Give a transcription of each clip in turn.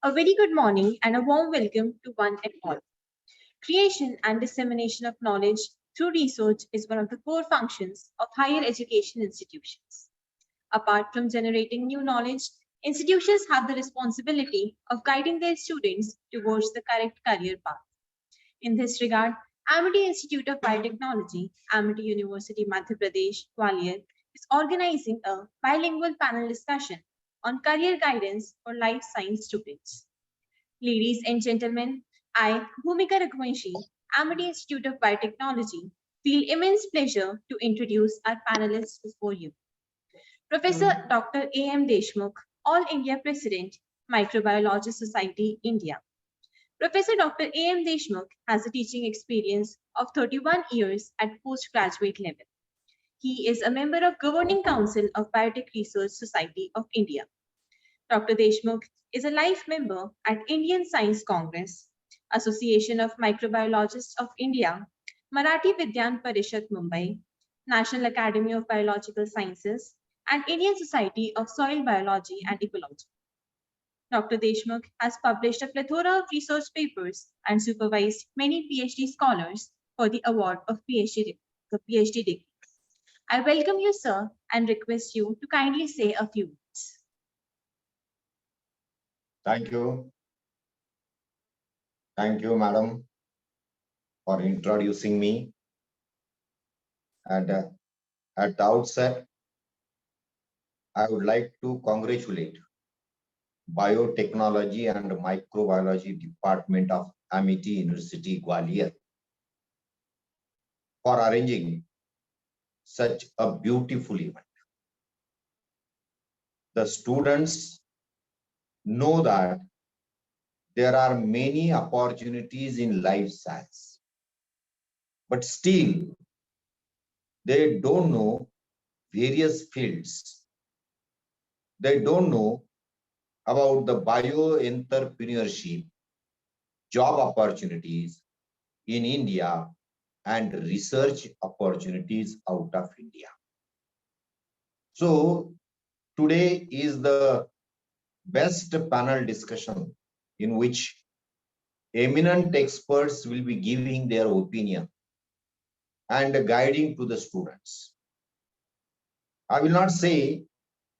A very good morning and a warm welcome to one and all. Creation and dissemination of knowledge through research is one of the core functions of higher education institutions. Apart from generating new knowledge, institutions have the responsibility of guiding their students towards the correct career path. In this regard, Amity Institute of Biotechnology, Amity University, Madhya Pradesh, Gwalior, is organizing a bilingual panel discussion on career guidance for life science students. Ladies and gentlemen, I, Bhumika Raghuvanshi, Amity Institute of Biotechnology, feel immense pleasure to introduce our panelists before you. Professor Dr. A.M. Deshmukh, All India President, Microbiology Society, India. Professor Dr. A.M. Deshmukh has a teaching experience of 31 years at postgraduate level. He is a member of Governing Council of Biotech Research Society of India. Dr. Deshmukh is a life member at Indian Science Congress, Association of Microbiologists of India, Marathi Vidyan Parishad Mumbai, National Academy of Biological Sciences, and Indian Society of Soil Biology and Ecology. Dr. Deshmukh has published a plethora of research papers and supervised many PhD scholars for the award of PhD degree. I welcome you, sir, and request you to kindly say a few words. Thank you. Thank you, madam, for introducing me. And at the outset, I would like to congratulate Biotechnology and Microbiology Department of Amity University, Gwalior for arranging such a beautiful event. The students know that there are many opportunities in life science, but still they don't know various fields. They don't know about the bio-entrepreneurship, job opportunities in India, and research opportunities out of India. So today is the best panel discussion in which eminent experts will be giving their opinion and guiding to the students. I will not say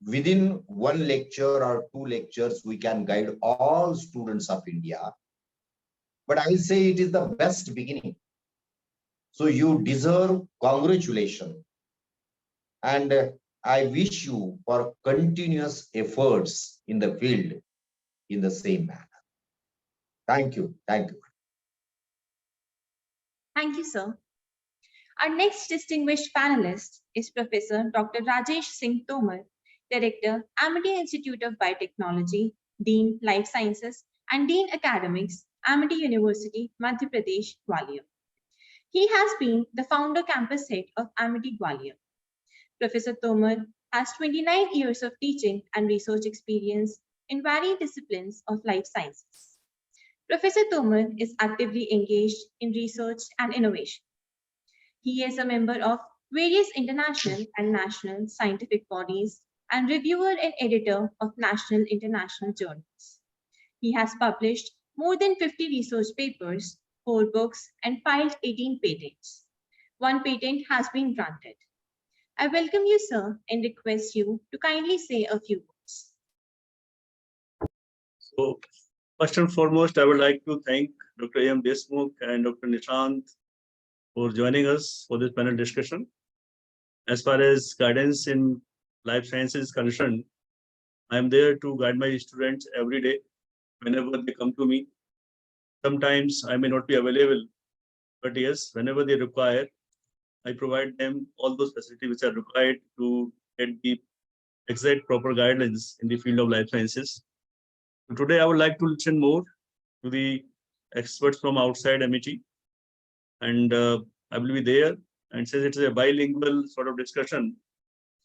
within one lecture or two lectures we can guide all students of India, but I will say it is the best beginning. So you deserve congratulations, and I wish you for continuous efforts in the field in the same manner. Thank you. Thank you. Thank you, sir. Our next distinguished panelist is Professor Dr. Rajesh Singh Tomar, Director, Amity Institute of Biotechnology, Dean Life Sciences, and Dean Academics, Amity University, Madhya Pradesh, Gwalior. He has been the founder campus head of Amity Gwalior. Professor Tomar has 29 years of teaching and research experience in varied disciplines of life sciences. Professor Tomar is actively engaged in research and innovation. He is a member of various international and national scientific bodies and reviewer and editor of national international journals. He has published more than 50 research papers, 4 books, and filed 18 patents. 1 patent has been granted. I welcome you, sir, and request you to kindly say a few words. So, first and foremost, I would like to thank Dr. A.M. Deshmukh and Dr. Nishant for joining us for this panel discussion. As far as guidance in life sciences is concerned, I am there to guide my students every day whenever they come to me. Sometimes I may not be available, but yes, whenever they require, I provide them all those facilities which are required to get the exact proper guidelines in the field of life sciences. So today I would like to listen more to the experts from outside MIT, and I will be there. And since it is a bilingual sort of discussion,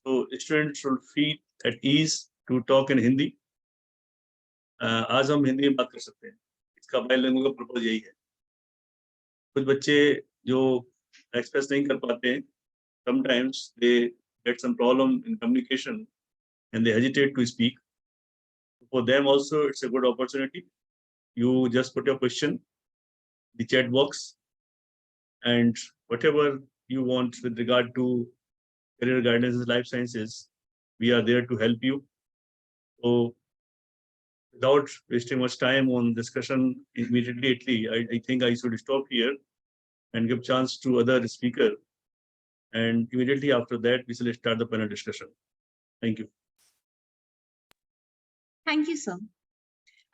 so students should feel at ease to talk in Hindi. आज हम हिंदी में बात कर सकते हैं. इसका bilingual का purpose यही है. कुछ बच्चे जो एक्सप्रेस नहीं कर पाते हैं, sometimes they get some problem in communication and they hesitate to speak. for them also, it's a good opportunity. You just put your question, the chat box, and whatever you want with regard to career guidance in life sciences, we are there to help you. So without wasting much time on discussion immediately, I think I should stop here and give chance to other speaker. And immediately after that, we shall start the panel discussion. Thank you. Thank you, sir.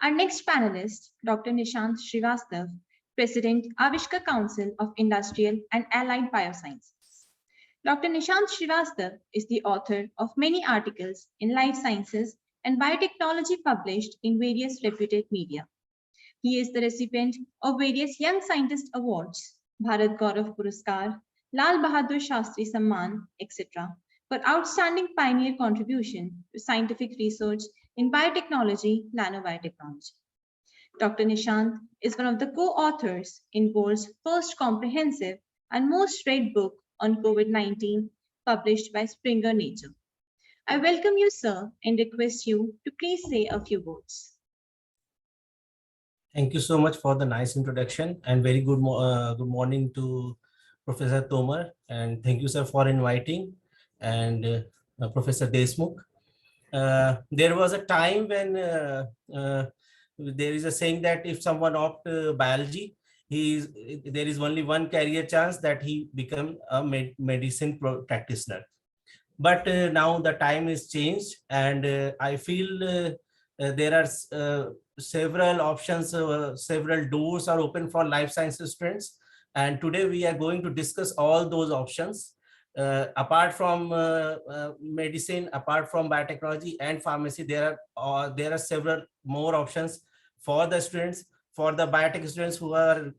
Our next panelist, Dr. Nishant Srivastav, President, Avishkar Council of Industrial and Allied Biosciences. Dr. Nishant Srivastav is the author of many articles in life sciences and biotechnology published in various reputed media. He is the recipient of various Young Scientist Awards, Bharat Gaurav Puraskar, Lal Bahadur Shastri Samman, etc., for outstanding pioneer contribution to scientific research in biotechnology, nanobiotechnology. Dr. Nishant is one of the co-authors in Board's first comprehensive and most read book on COVID-19, published by Springer Nature. I welcome you, sir, and request you to please say a few words. Thank you so much for the nice introduction, and very good morning to Professor Tomar, and thank you, sir, for inviting, and Professor Desmukh. There was a time when there is a saying that if someone opt biology, there is only one career chance that he become a medicine practitioner. But now the time is changed, and I feel there are several options, several doors are open for life sciences students. And today we are going to discuss all those options. Apart from medicine, apart from biotechnology and pharmacy, there are several more options for the students, for the biotech students who are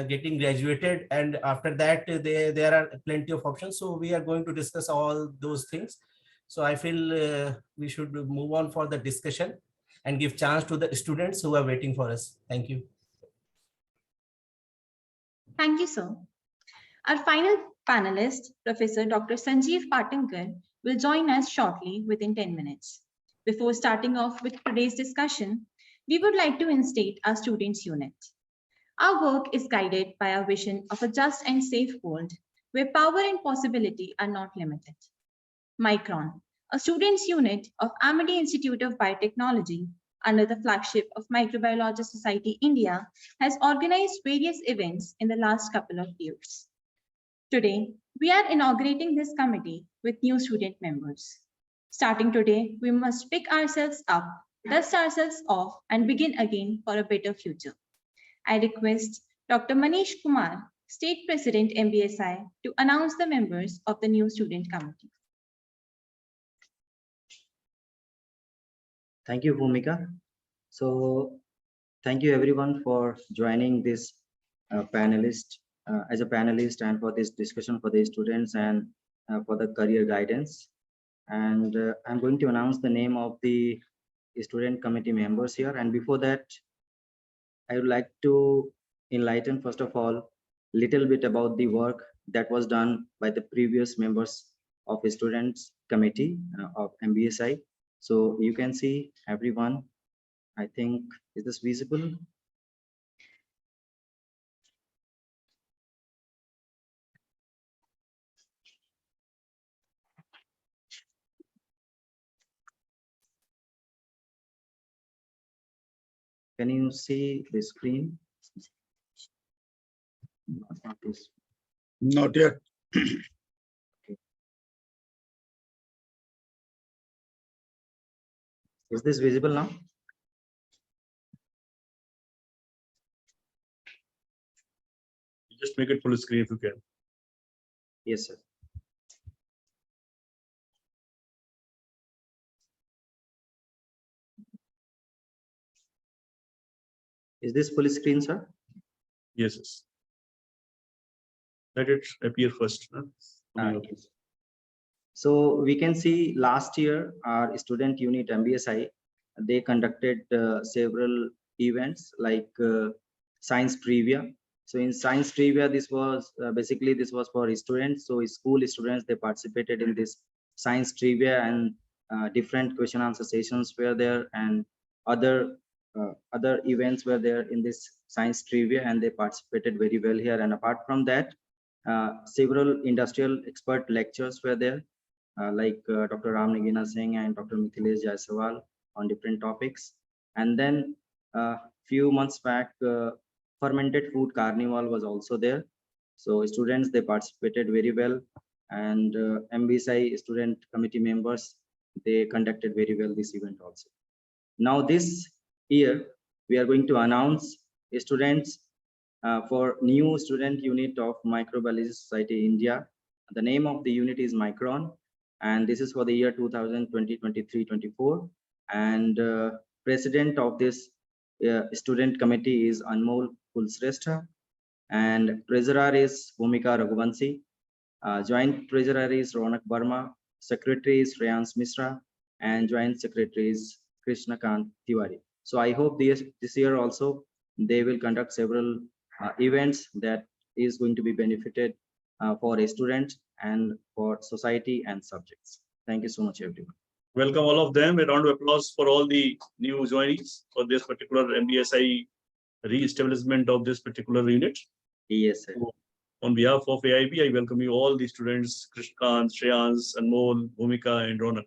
getting graduated, and after that there are plenty of options. So we are going to discuss all those things. So I feel we should move on for the discussion and give chance to the students who are waiting for us. Thank you. Thank you, sir. Our final panelist, Professor Dr. Sanjeev Patankar, will join us shortly within 10 minutes. Before starting off with today's discussion, we would like to instate our students' unit. Our work is guided by our vision of a just and safe world where power and possibility are not limited. Micron, a students' unit of Amity Institute of Biotechnology, under the flagship of Microbiology Society India, has organized various events in the last couple of years. Today, we are inaugurating this committee with new student members. Starting today, we must pick ourselves up, dust ourselves off, and begin again for a better future. I request Dr. Manish Kumar, State President, MBSI, to announce the members of the new student committee. Thank you, Bhumika. So thank you everyone for joining this panelist as a panelist, and for this discussion for the students and for the career guidance. And I'm going to announce the name of the student committee members here. And before that, I would like to enlighten, first of all, little bit about the work that was done by the previous members of the students committee of MBSI. So you can see everyone, I think, is this visible? Can you see the screen? Not this. Not yet. Is this visible now? Just make it full screen if you can. Yes, sir. Is this full screen, sir? Yes, yes. Let it appear first. Yes. So we can see last year our student unit MBSI, they conducted several events like science trivia. So in science trivia, this was basically this was for students. So school students, they participated in this science trivia, and different question answer sessions were there. And other events were there in this science trivia, and they participated very well here. And apart from that, several industrial expert lectures were there, like Dr. Ram Nagina Singh and Dr. Mithilesh Jaiswal on different topics. And then few months back, fermented food carnival was also there. So students, they participated very well, and MBSI student committee members, they conducted very well this event also. Now this year, we are going to announce students for new student unit of Microbiology Society India. The name of the unit is Micron, and this is for the year 2020-23-24. And president of this student committee is Anmol Kulsrestha, and treasurer is Bhumika Raghuvanshi. Joint treasurer is Ronak Burma, secretary is Shreyans Mishra, and joint secretary is Krishna Kant Tiwari. So I hope this year also they will conduct several events that is going to be benefited for a student and for society and subjects. Thank you so much, everyone. Welcome all of them. A round of applause for all the new joinees for this particular MBSI re-establishment of this particular unit. Yes, sir. So, on behalf of AIB, I welcome you all the students, Krishkant, Shreyans, Anmol, Bhumika, and Ronak.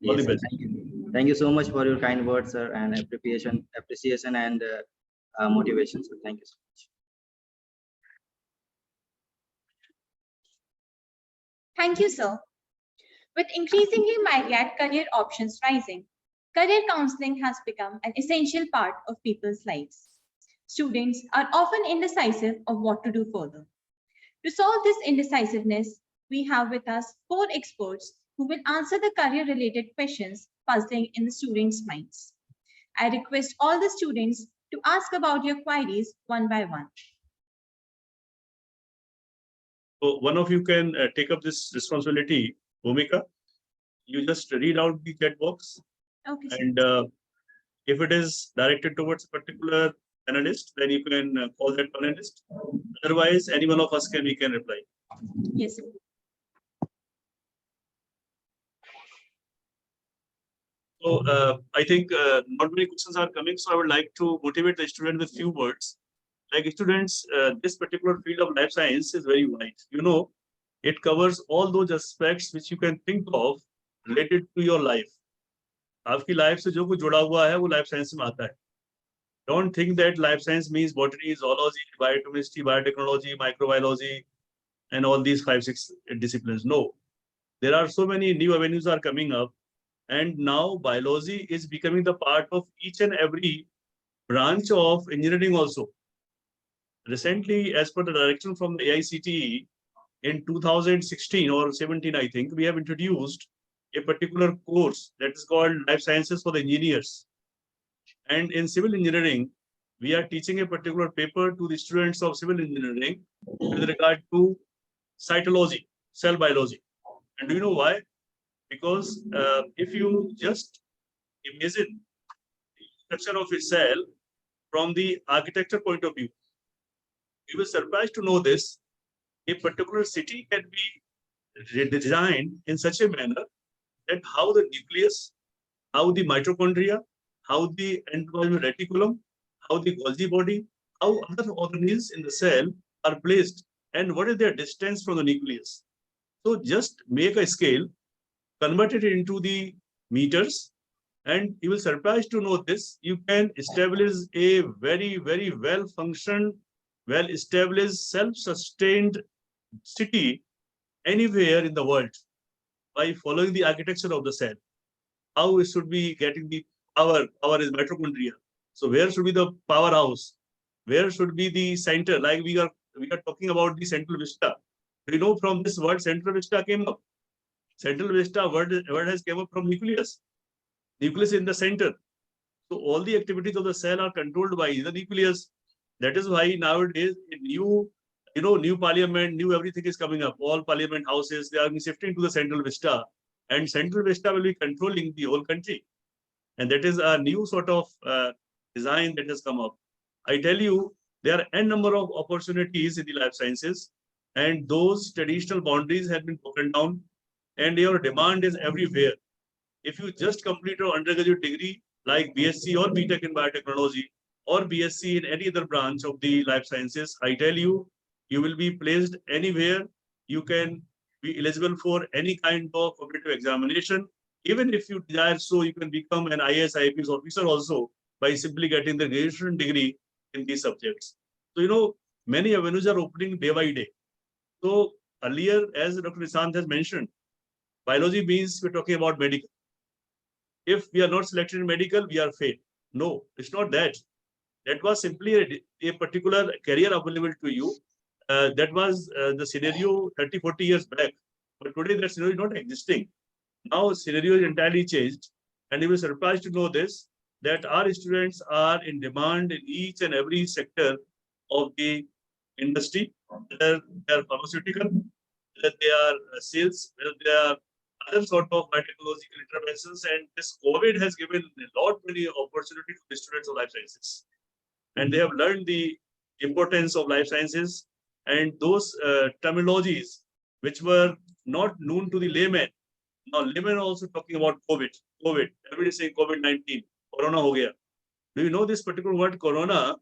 All Yes, the sir. best. Thank you so much for your kind words, sir, and appreciation and motivation, sir. Thank you so much. Thank you, sir. With increasingly myriad career options rising, career counseling has become an essential part of people's lives. Students are often indecisive of what to do further. To solve this indecisiveness, we have with us 4 experts who will answer the career-related questions puzzling in the students' minds. I request all the students to ask about your queries one by one. So one of you can take up this responsibility, Bhumika. You just read out the chat box, Okay, sir. and if it is directed towards a particular panelist, then you can call that panelist. Otherwise, any one of us we can reply. Yes, sir. So I think not many questions are coming, so I would like to motivate the student with few words. Like students, this particular field of life science is very wide. You know, it covers all those aspects which you can think of related to your life. आपकी life से जो कुछ जुड़ा हुआ है वो life science में आता है. Don't think that life science means botany, zoology, biochemistry, biotechnology, microbiology, and all these 5-6 disciplines. No, there are so many new avenues are coming up, and now biology is becoming the part of each and every branch of engineering also. Recently, as per the direction from the AICTE, in 2016 or 17, I think, we have introduced a particular course that is called Life Sciences for the Engineers. And in civil engineering, we are teaching a particular paper to the students of civil engineering with regard to cytology, cell biology. And do you know why? Because if you just imagine the structure of a cell from the architecture point of view, you will be surprised to know this. A particular city can be redesigned in such a manner that how the nucleus, how the mitochondria, how the endoplasmic reticulum, how the Golgi body, how other organelles in the cell are placed, and what is their distance from the nucleus. So just make a scale, convert it into the meters, and you will surprise to know this. You can establish a very, very well-functioned, well-established, self-sustained city anywhere in the world by following the architecture of the cell. How it should be getting the power. Power is mitochondria. So where should be the powerhouse? Where should be the center? Like we are talking about the central vista. Do you know from this word central vista came up? Central vista word has came up from nucleus. Nucleus in the center. So all the activities of the cell are controlled by the nucleus. That is why nowadays new parliament, new everything is coming up. All parliament houses, they are shifting to the central vista, and central vista will be controlling the whole country. And that is a new sort of design that has come up. I tell you, there are n number of opportunities in the life sciences, and those traditional boundaries have been broken down, and your demand is everywhere. If you just complete your undergraduate degree, like BSc or BTech in biotechnology or BSc in any other branch of the life sciences, I tell you, you will be placed anywhere. You can be eligible for any kind of competitive examination. Even if you desire so, you can become an IAS, IPS officer also by simply getting the graduation degree in these subjects. So, you know, many avenues are opening day by day. So earlier, as Dr. Nishant has mentioned, biology means we're talking about medical. If we are not selected in medical, we are failed. No, it's not that. That was simply a particular career available to you. That was the scenario 30, 40 years back. But today that scenario is not existing. Now scenario is entirely changed. And you will be surprised to know this, that our students are in demand in each and every sector of the industry, whether they are pharmaceutical, whether they are sales, whether they are other sort of biotechnological interventions. And this COVID has given a lot many opportunity to the students of life sciences. And they have learned the importance of life sciences and those terminologies which were not known to the layman. Now laymen are also talking about COVID. Everybody is saying COVID-19, Corona ho gaya. Do you know this particular word Corona?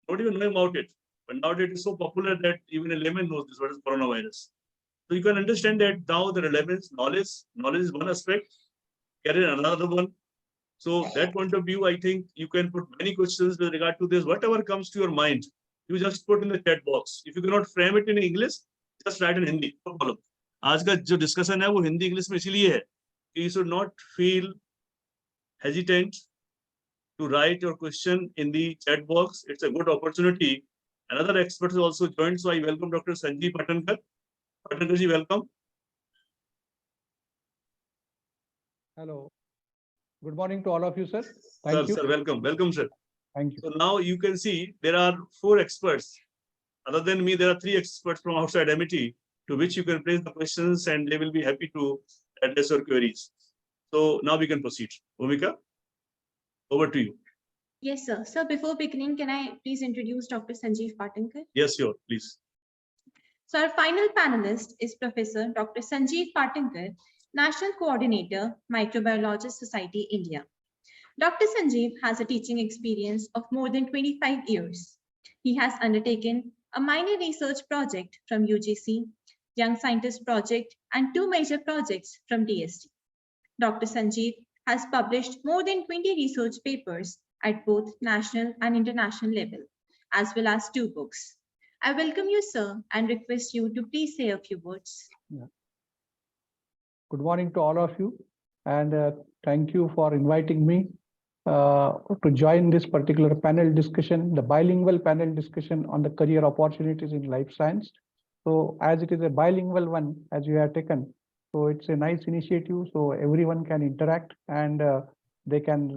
Not even knowing about it. But nowadays it is so popular that even a layman knows this, what is coronavirus. So you can understand that now the relevance, knowledge is one aspect, career another one. So that point of view, I think you can put many questions with regard to this. Whatever comes to your mind, you just put in the chat box. If you cannot frame it in English, just write in Hindi. No problem. आज का जो discussion है वो Hindi English में इसलिए है कि you should not feel hesitant to write your question in the chat box. It's a good opportunity. Another expert has also joined, so I welcome Dr. Sanjeev Patankar. Patankar ji, welcome. Hello. Good morning to all of you, sir. Thank you. Sir, welcome. Welcome, sir. Thank you. So now you can see there are 4 experts. Other than me, there are 3 experts from outside MIT to which you can place the questions and they will be happy to address your queries. So now we can proceed. Bhumika, over to you. Yes, sir. Sir, before beginning, can I please introduce Dr. Sanjeev Patankar? Yes, sure, please. So our final panelist is Professor Dr. Sanjeev Patankar, National Coordinator, Microbiologist Society, India. Dr. Sanjeev has a teaching experience of more than 25 years. He has undertaken a minor research project from UGC, Young Scientist Project, and 2 major projects from DST. Dr. Sanjeev has published more than 20 research papers at both national and international level, as well as 2 books. I welcome you, sir, and request you to please say a few words. Yeah. Good morning to all of you, and thank you for inviting me to join this particular panel discussion, the bilingual panel discussion on the career opportunities in life science. So as it is a bilingual one, as you have taken, so it's a nice initiative, so everyone can interact and they can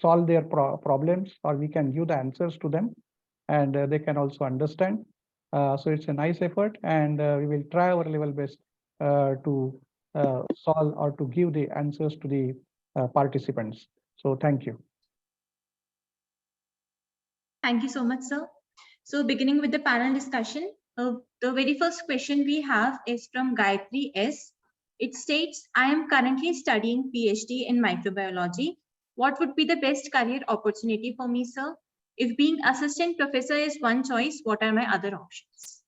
solve their problems, or we can give the answers to them, and they can also understand. So it's a nice effort, and we will try our level best to solve or to give the answers to the participants. So thank you. Thank you so much, sir. So beginning with the panel discussion, the very first question we have is from Gayatri S. It states, I am currently studying PhD in microbiology. What would be the best career opportunity for me, sir? If being assistant professor is one choice, what are my other options?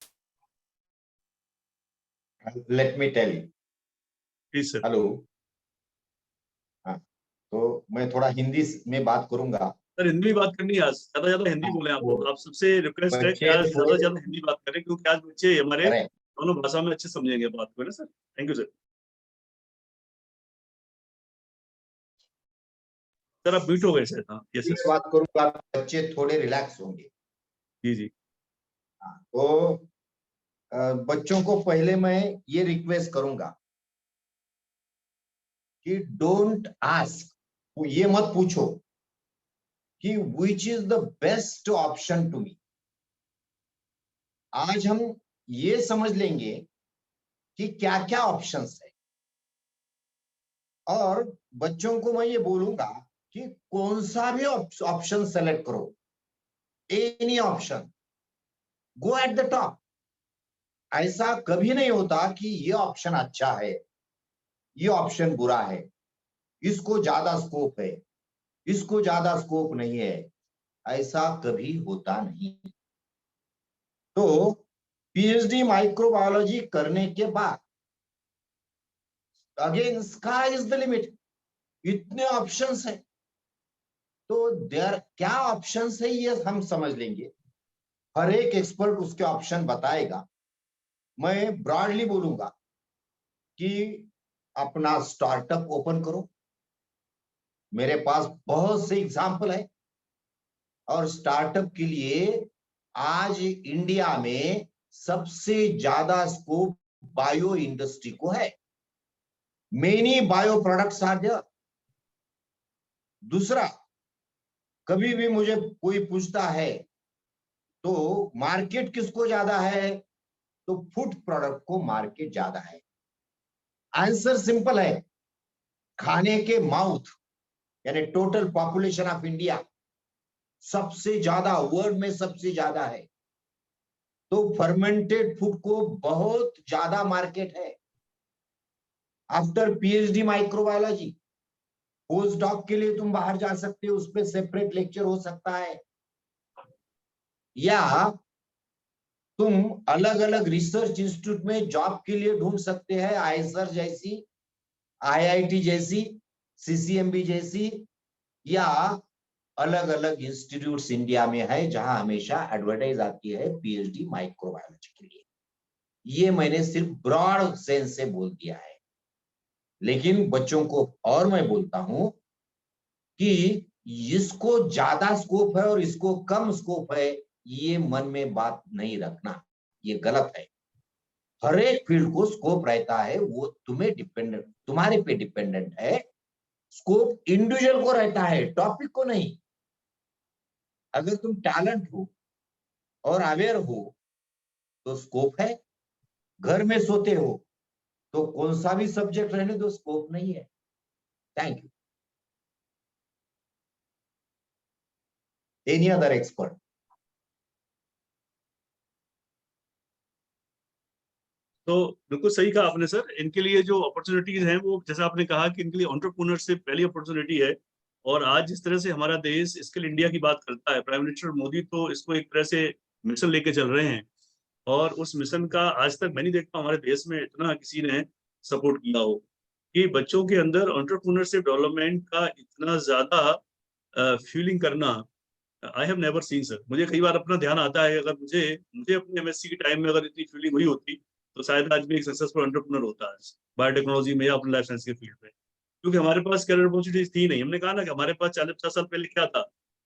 Let me tell you. Please, sir. Hello, हाँ, तो मैं थोड़ा हिंदी में बात करूंगा. Sir Hindi में बात करनी है आज, ज्यादा हिंदी बोले आप लोग. आप सबसे रिक्वेस्ट है कि आज ज्यादा हिंदी बात करें, क्योंकि आज बच्चे हमारे दोनों भाषा में अच्छे समझेंगे बात को, है ना sir. Thank you sir. Sir आप म्यूट हो गए सर. हाँ, यस सर. बात करूंगा, बच्चे थोड़े रिलैक्स होंगे. जी जी. तो बच्चों को पहले मैं ये रिक्वेस्ट करूंगा कि डोंट आस्क, ये मत पूछो कि which is the best option to me. आज हम ये समझ लेंगे कि क्या क्या ऑप्शंस है, और बच्चों को मैं ये बोलूंगा कि कौन सा भी ऑप्शन सेलेक्ट करो, any option, go at the top. ऐसा कभी नहीं होता कि ये ऑप्शन अच्छा है, ये ऑप्शन बुरा है. इसको ज्यादा स्कोप है, इसको ज्यादा स्कोप नहीं है, ऐसा कभी होता नहीं। तो पीएचडी माइक्रोबायोलॉजी करने के बाद again sky is the limit, इतने ऑप्शंस है। तो देयर क्या ऑप्शंस है ये हम समझ लेंगे, हर एक एक्सपर्ट उसके ऑप्शन बताएगा। मैं ब्रॉडली बोलूंगा कि अपना स्टार्टअप ओपन करो, मेरे पास बहुत से एग्जाम्पल है। और स्टार्टअप के लिए आज इंडिया में सबसे ज्यादा स्कोप बायो इंडस्ट्री को है, many bio products are there. दूसरा, कभी भी मुझे कोई पूछता है तो मार्केट किसको ज्यादा है, तो फूड प्रोडक्ट को मार्केट ज्यादा है। आंसर सिंपल है, खाने के माउथ यानी टोटल पॉपुलेशन ऑफ इंडिया सबसे ज्यादा, वर्ल्ड में सबसे ज्यादा है। तो फर्मेंटेड फूड को बहुत ज्यादा मार्केट है। After PhD microbiology post doc के लिए तुम बाहर जा सकते हो, उस पर सेपरेट लेक्चर हो सकता है, या तुम अलग अलग रिसर्च इंस्टीट्यूट में जॉब के लिए ढूंढ सकते हैं, आईएसआर जैसी, आईआईटी जैसी, सीसीएमबी जैसी, या अलग अलग इंस्टीट्यूट्स इंडिया में है जहां हमेशा एडवर्टाइज आती है पीएचडी माइक्रोबायोलॉजी के लिए। ये मैंने सिर्फ ब्रॉड सेंस से बोल दिया है, लेकिन बच्चों को और मैं बोलता हूं कि इसको ज्यादा स्कोप है और इसको कम स्कोप है, ये मन में बात नहीं रखना, ये गलत है। हर एक फील्ड को स्कोप रहता है, वो तुम्हें डिपेंडेंट, तुम्हारे पे डिपेंडेंट है। स्कोप इंडिविजुअल को रहता है, टॉपिक को नहीं। अगर तुम टैलेंट हो और अवेयर हो तो स्कोप है, घर में सोते हो तो कौन सा भी सब्जेक्ट रहने दो, स्कोप नहीं है। Thank you. Any other expert? तो बिल्कुल सही कहा आपने सर। इनके लिए जो अपॉर्चुनिटीज हैं वो, जैसे आपने कहा कि इनके लिए एंटरप्रेन्योरशिप पहली अपॉर्चुनिटी है। और आज जिस तरह से हमारा देश स्किल इंडिया की बात करता है, प्राइम मिनिस्टर मोदी तो इसको एक तरह से मिशन लेके चल रहे हैं। और उस मिशन का आज तक मैं नहीं देखता हमारे देश में इतना किसी ने सपोर्ट किया हो कि बच्चों के अंदर एंटरप्रेन्योरशिप डेवलपमेंट का इतना ज्यादा फीलिंग करना I have never seen sir. मुझे कई बार अपना ध्यान आता है, अगर मुझे मुझे अपने एमएससी के टाइम में अगर इतनी फीलिंग हुई होती तो शायद आज भी एक सक्सेसफुल एंटरप्रेन्योर होता है बायोटेक्नोलॉजी में या अपने लाइफ साइंस के फील्ड में। क्योंकि हमारे पास कैरियर अपॉर्चुनिटीज थी नहीं। हमने कहा ना कि हमारे पास 40-50 साल पहले क्या था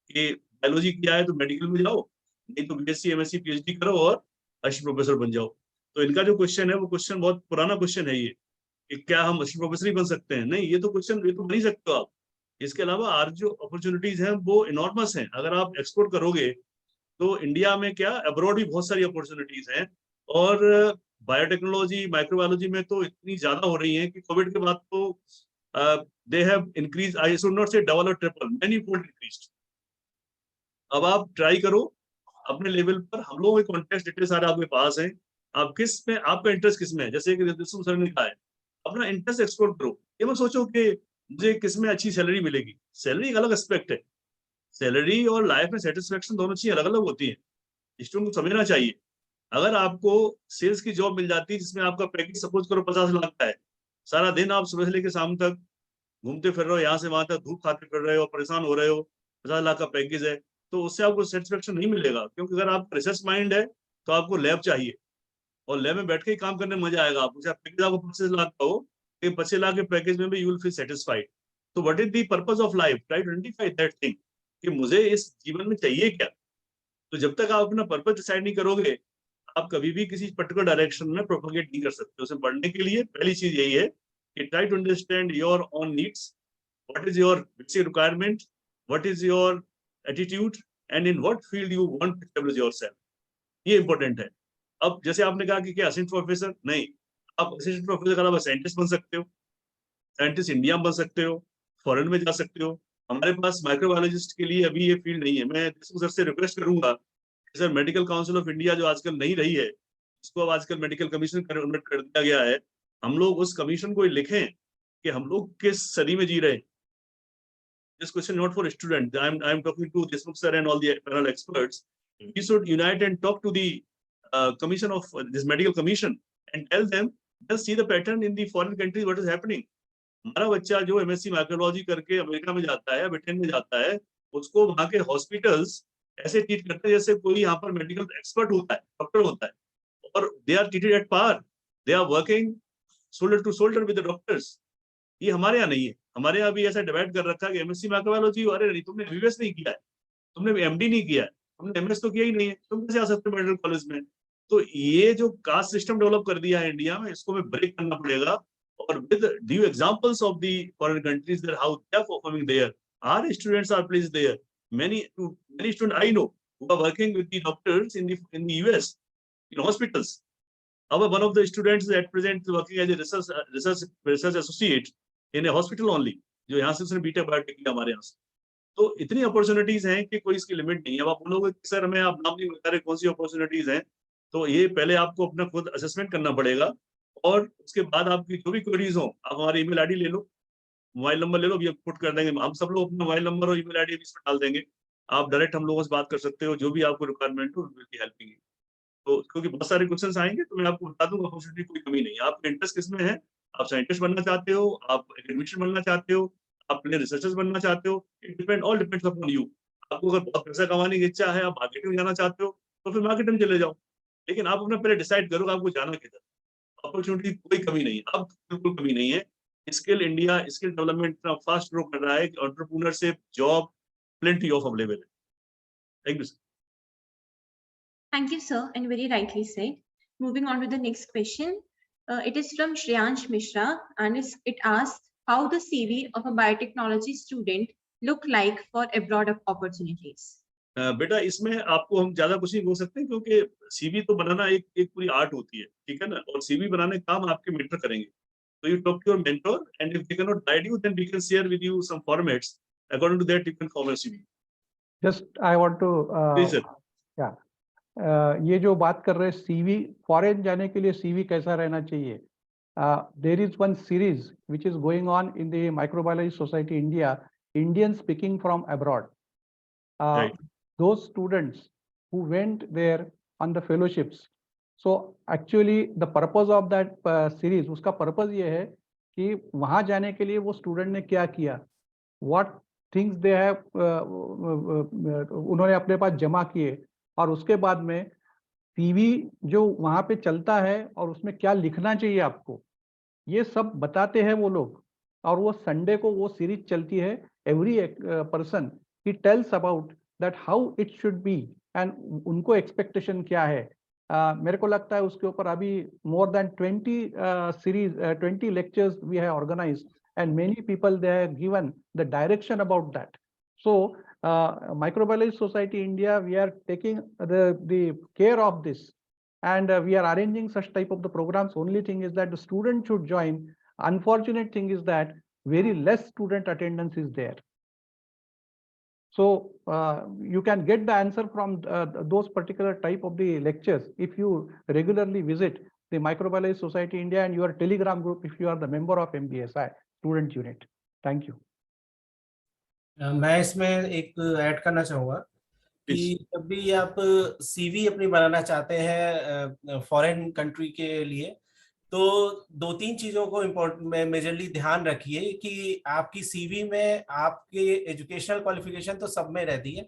कि बायोलॉजी किया है तो मेडिकल में जाओ, नहीं तो बीएससी एमएससी पीएचडी करो और असिस्टेंट प्रोफेसर बन जाओ। तो इनका जो क्वेश्चन है वो क्वेश्चन बहुत पुराना क्वेश्चन है ये, कि क्या हम असिस्टेंट प्रोफेसर ही बन सकते हैं? नहीं, ये तो क्वेश्चन, ये तो बन ही सकते हो आप। इसके अलावा आज जो अपॉर्चुनिटीज हैं वो इनॉर्मस हैं। अगर आप एक्सपोर्ट करोगे तो इंडिया में क्या, अब्रॉड भी बहुत सारी अपॉर्चुनिटीज हैं। और बायोटेक्नोलॉजी माइक्रोबायोलॉजी में तो इतनी ज्यादा हो रही है कि कोविड के बाद तो they have increase, I should not से डबल और ट्रिपल, मैनी फोल्ड इंक्रीज्ड। अब आप ट्राई करो अपने लेवल पर। हम लोगों के कॉन्टेक्ट डिटेल सारे आपके पास हैं। आप किस में, आपका इंटरेस्ट किस में है, जैसे कि सर ने कहा है, अपना इंटरेस्ट एक्सप्लोर करो। ये मत सोचो कि मुझे किस में अच्छी सैलरी मिलेगी। सैलरी एक अलग एस्पेक्ट है। सैलरी और लाइफ में सेटिस्फेक्शन दोनों चीजें अलग अलग होती है। स्टूडेंट को समझना चाहिए। अगर आपको सेल्स की जॉब मिल जाती है जिसमें आपका पैकेज सपोज करो 50 लाख का है, सारा दिन आप सुबह से लेकर शाम तक घूमते फिर रहे हो, यहाँ से वहां तक धूप खाते फिर रहे हो, परेशान हो रहे हो, 50 लाख का पैकेज है, तो उससे आपको सेटिस्फेक्शन नहीं मिलेगा। क्योंकि अगर आप रिसर्च माइंड है तो आपको लैब चाहिए, और लैब में बैठ के ही काम करने में मजा आएगा आपको। चाहे पैकेज आपको 25 लाख का हो, लेकिन 25 लाख के पैकेज में भी यू विल फील सेटिस्फाइड। तो what is the purpose of life, try to identify that thing कि मुझे इस जीवन में चाहिए क्या। तो जब तक आप अपना पर्पस डिसाइड नहीं करोगे, आप कभी भी किसी पर्टिकुलर डायरेक्शन में प्रोपोगेट नहीं कर सकते। उसे बढ़ने के लिए पहली चीज यही है कि try to understand your own needs, what is your basic requirement, what is your attitude, and in what field you want to establish yourself. ये इंपॉर्टेंट है। अब जैसे आपने कहा कि क्या असिस्टेंट प्रोफेसर नहीं, आप असिस्टेंट प्रोफेसर का अलावा साइंटिस्ट बन सकते हो। साइंटिस्ट इंडिया में बन सकते हो, फॉरेन में जा सकते हो। हमारे पास माइक्रोबायोलॉजिस्ट के लिए अभी ये फील्ड नहीं है। मैं सर से रिक्वेस्ट करूंगा, sir medical council of India जो आजकल नहीं रही है, इसको अब आजकल मेडिकल कमीशन कन्वर्ट कर दिया गया है, हम लोग उस कमीशन को लिखें कि हम लोग किस सदी में जी रहे हैं. This question not for student. I'm talking to Deshmukh sir and all the panel experts. We should unite and talk to the commission of this medical commission and tell them, just see the pattern in the foreign countries what is happening. हमारा बच्चा जो MSc micrology करके America में जाता है, Britain में जाता है, उसको वहाँ के हॉस्पिटल्स ऐसे ट्रीट करते हैं जैसे कोई यहाँ पर मेडिकल एक्सपर्ट होता है, डॉक्टर होता है, और they are treated at par. They are working shoulder to shoulder with the doctors. ये हमारे यहाँ नहीं है. हमारे यहाँ भी ऐसा डिवाइड कर रखा है कि MSc माइक्रोबायोलॉजी, अरे नहीं तुमने MBBS नहीं किया है, तुमने MD नहीं किया है, तुमने MS तो किया ही नहीं है, तुम कैसे आ सकते हो मेडिकल कॉलेज में. तो ये जो कास्ट सिस्टम डेवलप कर दिया है इंडिया में, इसको हमें ब्रेक करना पड़ेगा. और with due examples of the foreign countries that how they are performing there, our students are placed there. many students I know who are working with the doctors in the US in hospitals. One of the students at present working as a research associate in a hospital only, जो यहाँ से उसने BTech biotech किया हमारे यहाँ से. तो इतनी अपॉर्चुनिटीज हैं कि कोई इसकी लिमिट नहीं है. अब आप बोलोगे सर हमें आप नाम नहीं बता रहे कौन सी अपॉर्चुनिटीज हैं, तो ये पहले आपको अपना खुद असेसमेंट करना पड़ेगा. और उसके बाद आपकी जो भी क्वेरीज हो, आप हमारी ईमेल आईडी ले लो, मोबाइल नंबर ले लो, अभी पुट कर देंगे. हम सब लोग अपना मोबाइल नंबर और ईमेल आईडी इसमें डाल देंगे. आप डायरेक्ट हम लोगों से बात कर सकते हो, जो भी आपको रिक्वायरमेंट हो विल बी हेल्पिंग यू. तो क्योंकि बहुत सारे क्वेश्चंस आएंगे तो मैं आपको बता दूंगा, अपॉर्चुनिटी कोई कमी नहीं है. आपका इंटरेस्ट किसमें है, आप साइंटिस्ट बनना चाहते हो, आप एकेडमिशियन बनना चाहते हो, आप अपने रिसर्चर्स बनना चाहते हो, it all depends upon you. आपको अगर बहुत पैसा कमाने की इच्छा है, आप मार्केटिंग में जाना चाहते हो, तो फिर मार्केटिंग में चले जाओ. लेकिन आप अपना पहले डिसाइड करो आपको जाना किधर. अपॉर्चुनिटी कोई कमी नहीं है, अब बिल्कुल कमी नहीं है. स्किल इंडिया, स्किल डेवलपमेंट इतना फास्ट ग्रो कर रहा है कि entrepreneurship, job, plenty of available. Thank you, sir. Thank you, sir, and very rightly said. Moving on to the next question. It is from Shreyansh Mishra, and it asks, how the CV of a biotechnology student look like for abroad opportunities? बेटा इसमें आपको हम ज्यादा कुछ नहीं बोल सकते क्योंकि सीवी तो बनाना एक पूरी आर्ट होती है, ठीक है ना. और सीवी बनाने का काम आपके मेंटर करेंगे. So you talk to your mentor, and if they cannot guide you, then we can share with you some formats. According to that, you can form a CV. Just I want to Please, sir. ये जो बात कर रहे हैं CV, foreign जाने के लिए CV कैसा रहना चाहिए. There is one series which is going on in the Microbiology Society India, Indian speaking from abroad. Right. Those students who went there on the fellowships. So actually the purpose of that series, उसका purpose ये है कि वहाँ जाने के लिए वो student ने क्या किया, what things they have उन्होंने अपने पास जमा किए, और उसके बाद में सीवी जो वहाँ पे चलता है और उसमें क्या लिखना चाहिए आपको, ये सब बताते हैं वो लोग. और वो संडे को वो सीरीज चलती है. Every person he tells about that how it should be and उनको एक्सपेक्टेशन क्या है. मेरे को लगता है उसके ऊपर अभी more than 20 series 20 lectures we have organized and many people they have given the direction about that. So Microbiology Society India, we are taking the care of this, and we are arranging such type of the programs. Only thing is that the student should join. Unfortunate thing is that very less student attendance is there. So you can get the answer from those particular type of the lectures if you regularly visit the Microbiology Society India and your Telegram group if you are the member of MBSI student unit. Thank you. मैं इसमें एक add करना चाहूँगा कि जब भी आप CV अपनी बनाना चाहते हैं फॉरेन कंट्री के लिए, तो 2-3 चीज़ों को मेजरली ध्यान रखिए कि आपकी सीवी में आपके एजुकेशनल क्वालिफिकेशन तो सब में रहती है,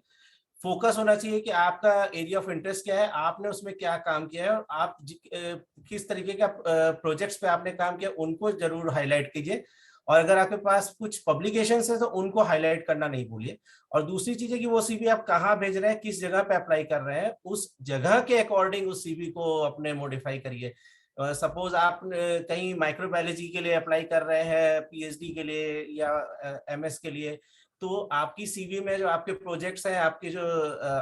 फोकस होना चाहिए कि आपका एरिया ऑफ इंटरेस्ट क्या है, आपने उसमें क्या काम किया है और आप किस तरीके का प्रोजेक्ट्स पे आपने काम किया, उनको जरूर हाईलाइट कीजिए. और अगर आपके पास कुछ पब्लिकेशंस है तो उनको हाईलाइट करना नहीं भूलिए. और दूसरी चीज है कि वो सीवी आप कहाँ भेज रहे हैं, किस जगह पे अप्लाई कर रहे हैं, उस जगह के अकॉर्डिंग उस सीवी को अपने मॉडिफाई करिए. सपोज आप कहीं माइक्रोबायोलॉजी के लिए अप्लाई कर रहे हैं, पीएचडी के लिए या एमएस के लिए, तो आपकी सीवी में जो आपके प्रोजेक्ट्स हैं, आपके जो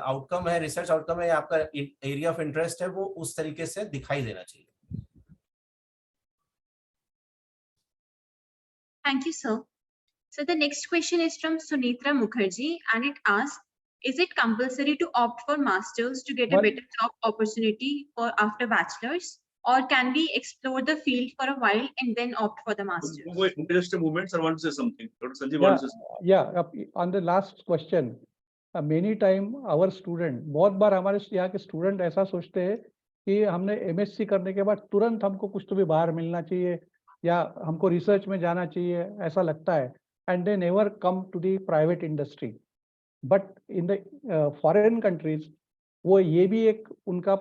आउटकम है, रिसर्च आउटकम है, आपका एरिया ऑफ इंटरेस्ट है, वो उस तरीके से दिखाई देना चाहिए. Thank you, sir. So the next question is from Sunitra Mukherjee, and it asks, is it compulsory to opt for masters to get a better job opportunity for after bachelor's, or can we explore the field for a while and then opt for the master's? Wait, just a moment, sir. Want to say something? Dr. Sanjeev Yeah, wants to say something. yeah. On the last question, many time our student, बहुत बार हमारे यहाँ के student ऐसा सोचते हैं कि हमने MSc करने के बाद तुरंत हमको कुछ तो भी बाहर मिलना चाहिए या हमको रिसर्च में जाना चाहिए, ऐसा लगता है, and they never come to the private industry. But in the foreign countries वो ये भी एक उनका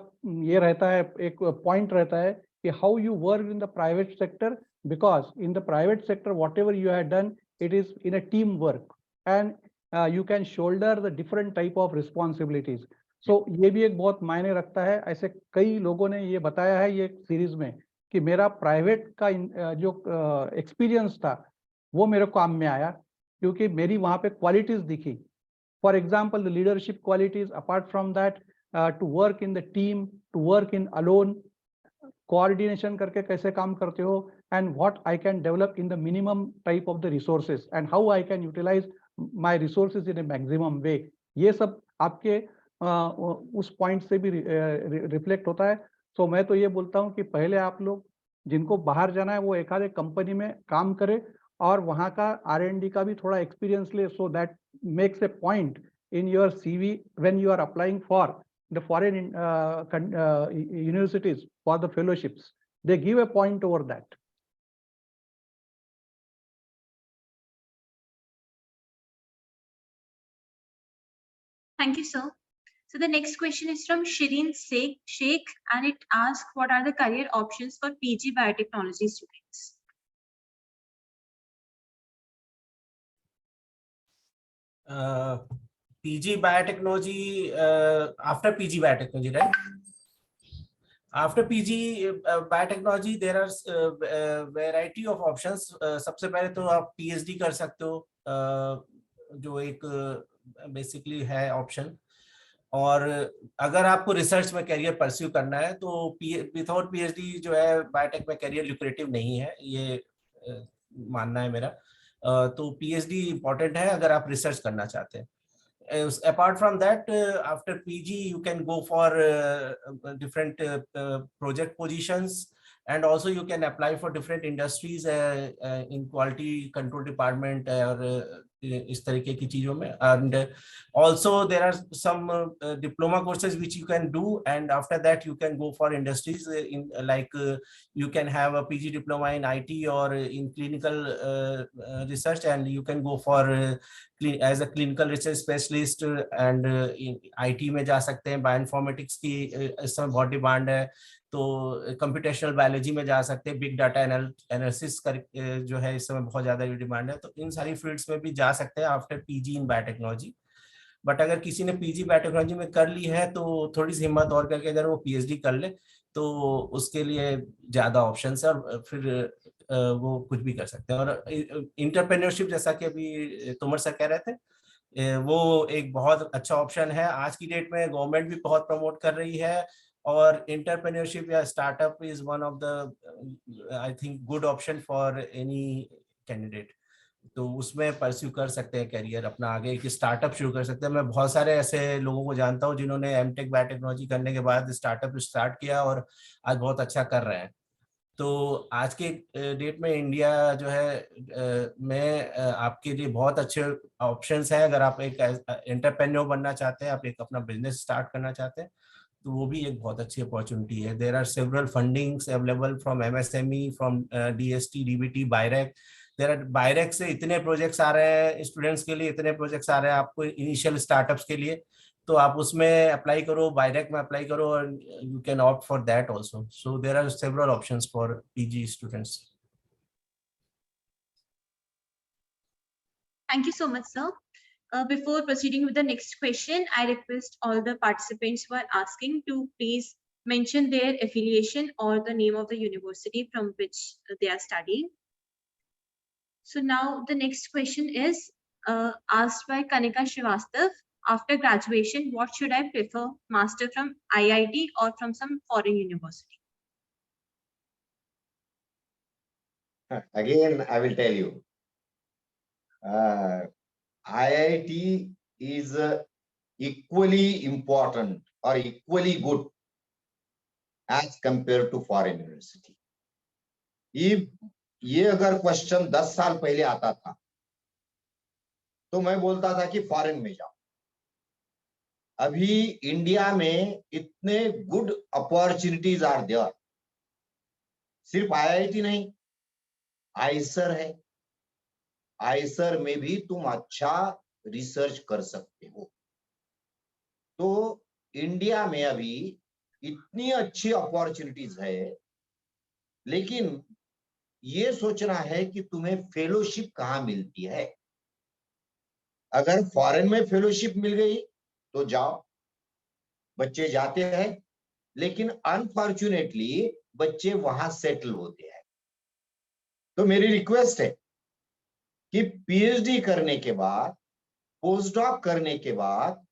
ये रहता है, एक पॉइंट रहता है कि how you work in the private sector, because in the private sector what ever you have done it is in a teamwork and you can shoulder the different type of responsibilities. So ये भी एक बहुत मायने रखता है. ऐसे कई लोगों ने ये बताया है ये सीरीज में कि मेरा प्राइवेट का जो एक्सपीरियंस था वो मेरे काम में आया क्योंकि मेरी वहाँ पे क्वालिटीज दिखी. For example, the leadership qualities, apart from that, to work in the team, to work in alone, coordination करके कैसे काम करते हो, and what I can develop in the minimum type of the resources and how I can utilize my resources in a maximum way. ये सब आपके उस point से भी रिफ्लेक्ट होता है. सो मैं तो ये बोलता हूँ कि पहले आप लोग जिनको बाहर जाना है वो एक आधे कंपनी में काम करे और वहाँ का R&D का भी थोड़ा एक्सपीरियंस ले, so that makes a point in your CV when you are applying for the foreign universities for the fellowships. They give a point over that. Thank you, sir. So the next question is from Shireen Sheikh, and it asks, what are the career options for PG biotechnology students? PG biotechnology, after PG biotechnology, right? After PG biotechnology, there are variety of options. सबसे पहले तो आप PhD कर सकते हो, जो एक basically है ऑप्शन. और अगर आपको रिसर्च में करियर परस्यू करना है तो विदाउट पीएचडी जो है बायोटेक में करियर ल्यूक्रेटिव नहीं है, ये मानना है मेरा. तो पीएचडी इंपॉर्टेंट है अगर आप रिसर्च करना चाहते हैं. Apart from that, after PG you can go for different project positions, and also you can apply for different industries in quality control department or इस तरीके की चीजों में. And also there are some diploma courses which you can do, and after that you can go for industries in like you can have a PG diploma in IT or in clinical research, and you can go for as a clinical research specialist, and in IT में जा सकते हैं. Bioinformatics की इस समय बहुत demand है, तो कंप्यूटेशनल बायोलॉजी में जा सकते हैं. बिग डाटा एनालिसिस कर जो है इस समय बहुत ज्यादा डिमांड है, तो इन सारी फील्ड्स में भी जा सकते हैं after PG in biotechnology. But अगर किसी ने पीजी बायोटेक्नोलॉजी में कर ली है तो थोड़ी सी हिम्मत और करके अगर वो पीएचडी कर ले तो उसके लिए ज्यादा ऑप्शन है, और फिर वो कुछ भी कर सकते हैं. और इंटरप्रेन्योरशिप, जैसा कि अभी तोमर सर कह रहे थे, वो एक बहुत अच्छा ऑप्शन है. आज की डेट में गवर्नमेंट भी बहुत प्रमोट कर रही है, और इंटरप्रेन्योरशिप या startup is one of the I think good option for any candidate. तो उसमें परस्यू कर सकते हैं करियर अपना, आगे एक स्टार्टअप शुरू कर सकते हैं. मैं बहुत सारे ऐसे लोगों को जानता हूँ जिन्होंने एमटेक बायोटेक्नोलॉजी करने के बाद स्टार्टअप स्टार्ट किया और आज बहुत अच्छा कर रहे हैं. तो आज के डेट में इंडिया जो है में आपके लिए बहुत अच्छे ऑप्शंस हैं. अगर आप एक एंटरप्रेन्योर बनना चाहते हैं, आप एक अपना बिजनेस स्टार्ट करना चाहते हैं, तो वो भी एक बहुत अच्छी अपॉर्चुनिटी है. There are several fundings available from MSME, from DST, DBT, BIRAC. There are BIRAC से इतने प्रोजेक्ट्स आ रहे हैं स्टूडेंट्स के लिए, इतने प्रोजेक्ट्स आ रहे हैं आपको इनिशियल स्टार्टअप्स के लिए. तो आप उसमें अप्लाई करो, बायरेक में अप्लाई करो, और you can opt for that also. So there are several options for PG students. Thank you so much, sir. Before proceeding with the next question, I request all the participants who are asking to please mention their affiliation or the name of the university from which they are studying. So now the next question is asked by Kanika Srivastav. After graduation, what should I prefer, master from IIT or from some foreign university? Again, I will tell you. IIT is equally important or equally good as compared to foreign university. ये अगर question 10 साल पहले आता था तो मैं बोलता था कि फॉरेन में जाओ। अभी इंडिया में इतने गुड अपॉर्चुनिटीज आर देयर। सिर्फ आईआईटी नहीं, आईसर है, आईसर में भी तुम अच्छा रिसर्च कर सकते हो। तो इंडिया में अभी इतनी अच्छी अपॉर्चुनिटीज है, लेकिन ये सोचना है कि तुम्हें फेलोशिप कहाँ मिलती है। अगर फॉरेन में फेलोशिप मिल गई तो जाओ, बच्चे जाते हैं, लेकिन अनफॉर्चुनेटली बच्चे वहां सेटल होते हैं। तो मेरी रिक्वेस्ट है कि पीएचडी करने के बाद, पोस्ट डॉक करने के बाद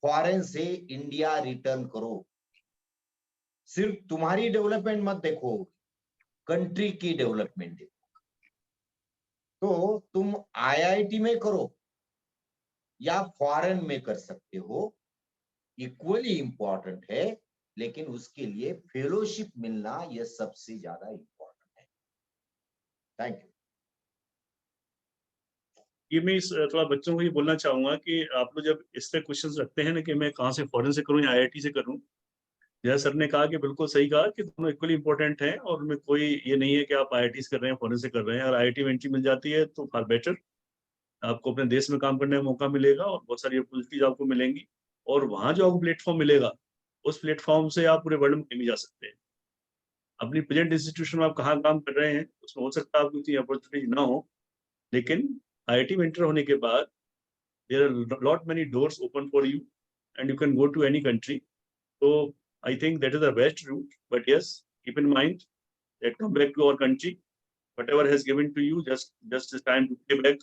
फॉरेन से इंडिया रिटर्न करो। सिर्फ तुम्हारी डेवलपमेंट मत देखो, कंट्री की डेवलपमेंट देखो। तो तुम आईआईटी में करो या फॉरेन में कर सकते हो, इक्वली इंपॉर्टेंट है, लेकिन उसके लिए फेलोशिप मिलना यह सबसे ज्यादा इंपॉर्टेंट है। Thank you. ये मैं थोड़ा बच्चों को ये बोलना चाहूंगा कि आप लोग जब इस तरह क्वेश्चन रखते हैं ना कि मैं कहाँ से फॉरेन से करूँ या आईआईटी से करूँ, जैसा सर ने कहा कि बिल्कुल सही कहा कि दोनों इक्वली इंपॉर्टेंट हैं और उनमें कोई ये नहीं है कि आप आईआईटी से कर रहे हैं फॉरेन से कर रहे हैं। अगर आईआईटी में एंट्री मिल जाती है तो फार बेटर, आपको अपने देश में काम करने का मौका मिलेगा और बहुत सारी अपॉर्चुनिटीज आपको मिलेंगी, और वहां जो आपको प्लेटफॉर्म मिलेगा उस प्लेटफॉर्म से आप पूरे वर्ल्ड में कहीं भी जा सकते हैं। अपनी प्रेजेंट इंस्टीट्यूशन में आप कहाँ काम कर रहे हैं उसमें हो सकता है आपको इतनी अपॉर्चुनिटीज ना हो, लेकिन आईआईटी में एंटर होने के बाद there are lot many doors open for you and you can go to any country. So I think that is the best route. But yes, keep in mind that come back to our country, whatever has given to you, just it's time to pay back,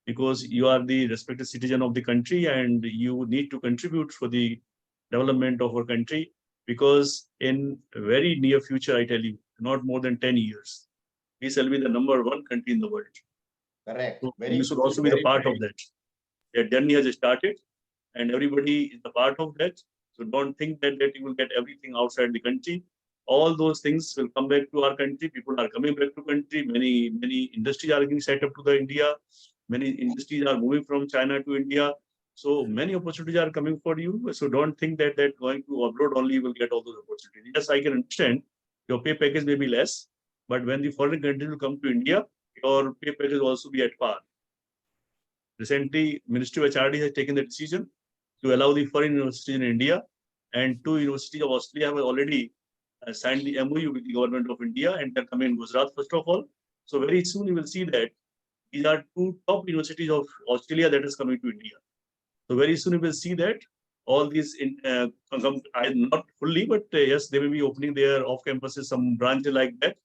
because you are the respected citizen of the country and you need to contribute for the development of our country, because in very near future, I tell you, not more than 10 years, we shall be the #1 country in the world. Correct. So Very you should good, also be the very part good. of that. That journey has started and everybody is a part of that. So don't think that you will get everything outside the country. All those things will come back to our country. People are coming back to country. Many industries are getting set up to the India. Many industries are moving from China to India. So many opportunities are coming for you. So don't think that going to abroad only you will get all those opportunities. Yes, I can understand your pay package may be less, but when the foreign countries will come to India, your pay package will also be at par. Recently, Ministry of HRD has taken the decision to allow the foreign universities in India, and 2 universities of Australia have already signed the MOU with the government of India, and they're coming in Gujarat first of all. So very soon you will see that these are 2 top universities of Australia that is coming to India. So very soon you will see that all these not fully, but yes, they will be opening their off campuses, some branches like that.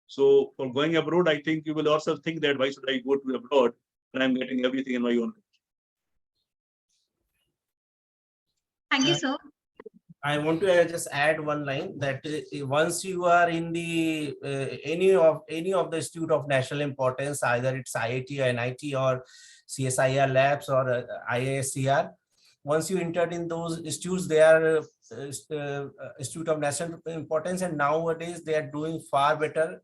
So for going abroad, I think you will also think that why should I go to abroad when I'm getting everything in my own country. Thank you, sir. I want to just add one line that once you are in the any of the institute of national importance, either it's IIT or NIT or CSIR labs or IISCR, once you entered in those institutes, they are institute of national importance, and nowadays they are doing far better.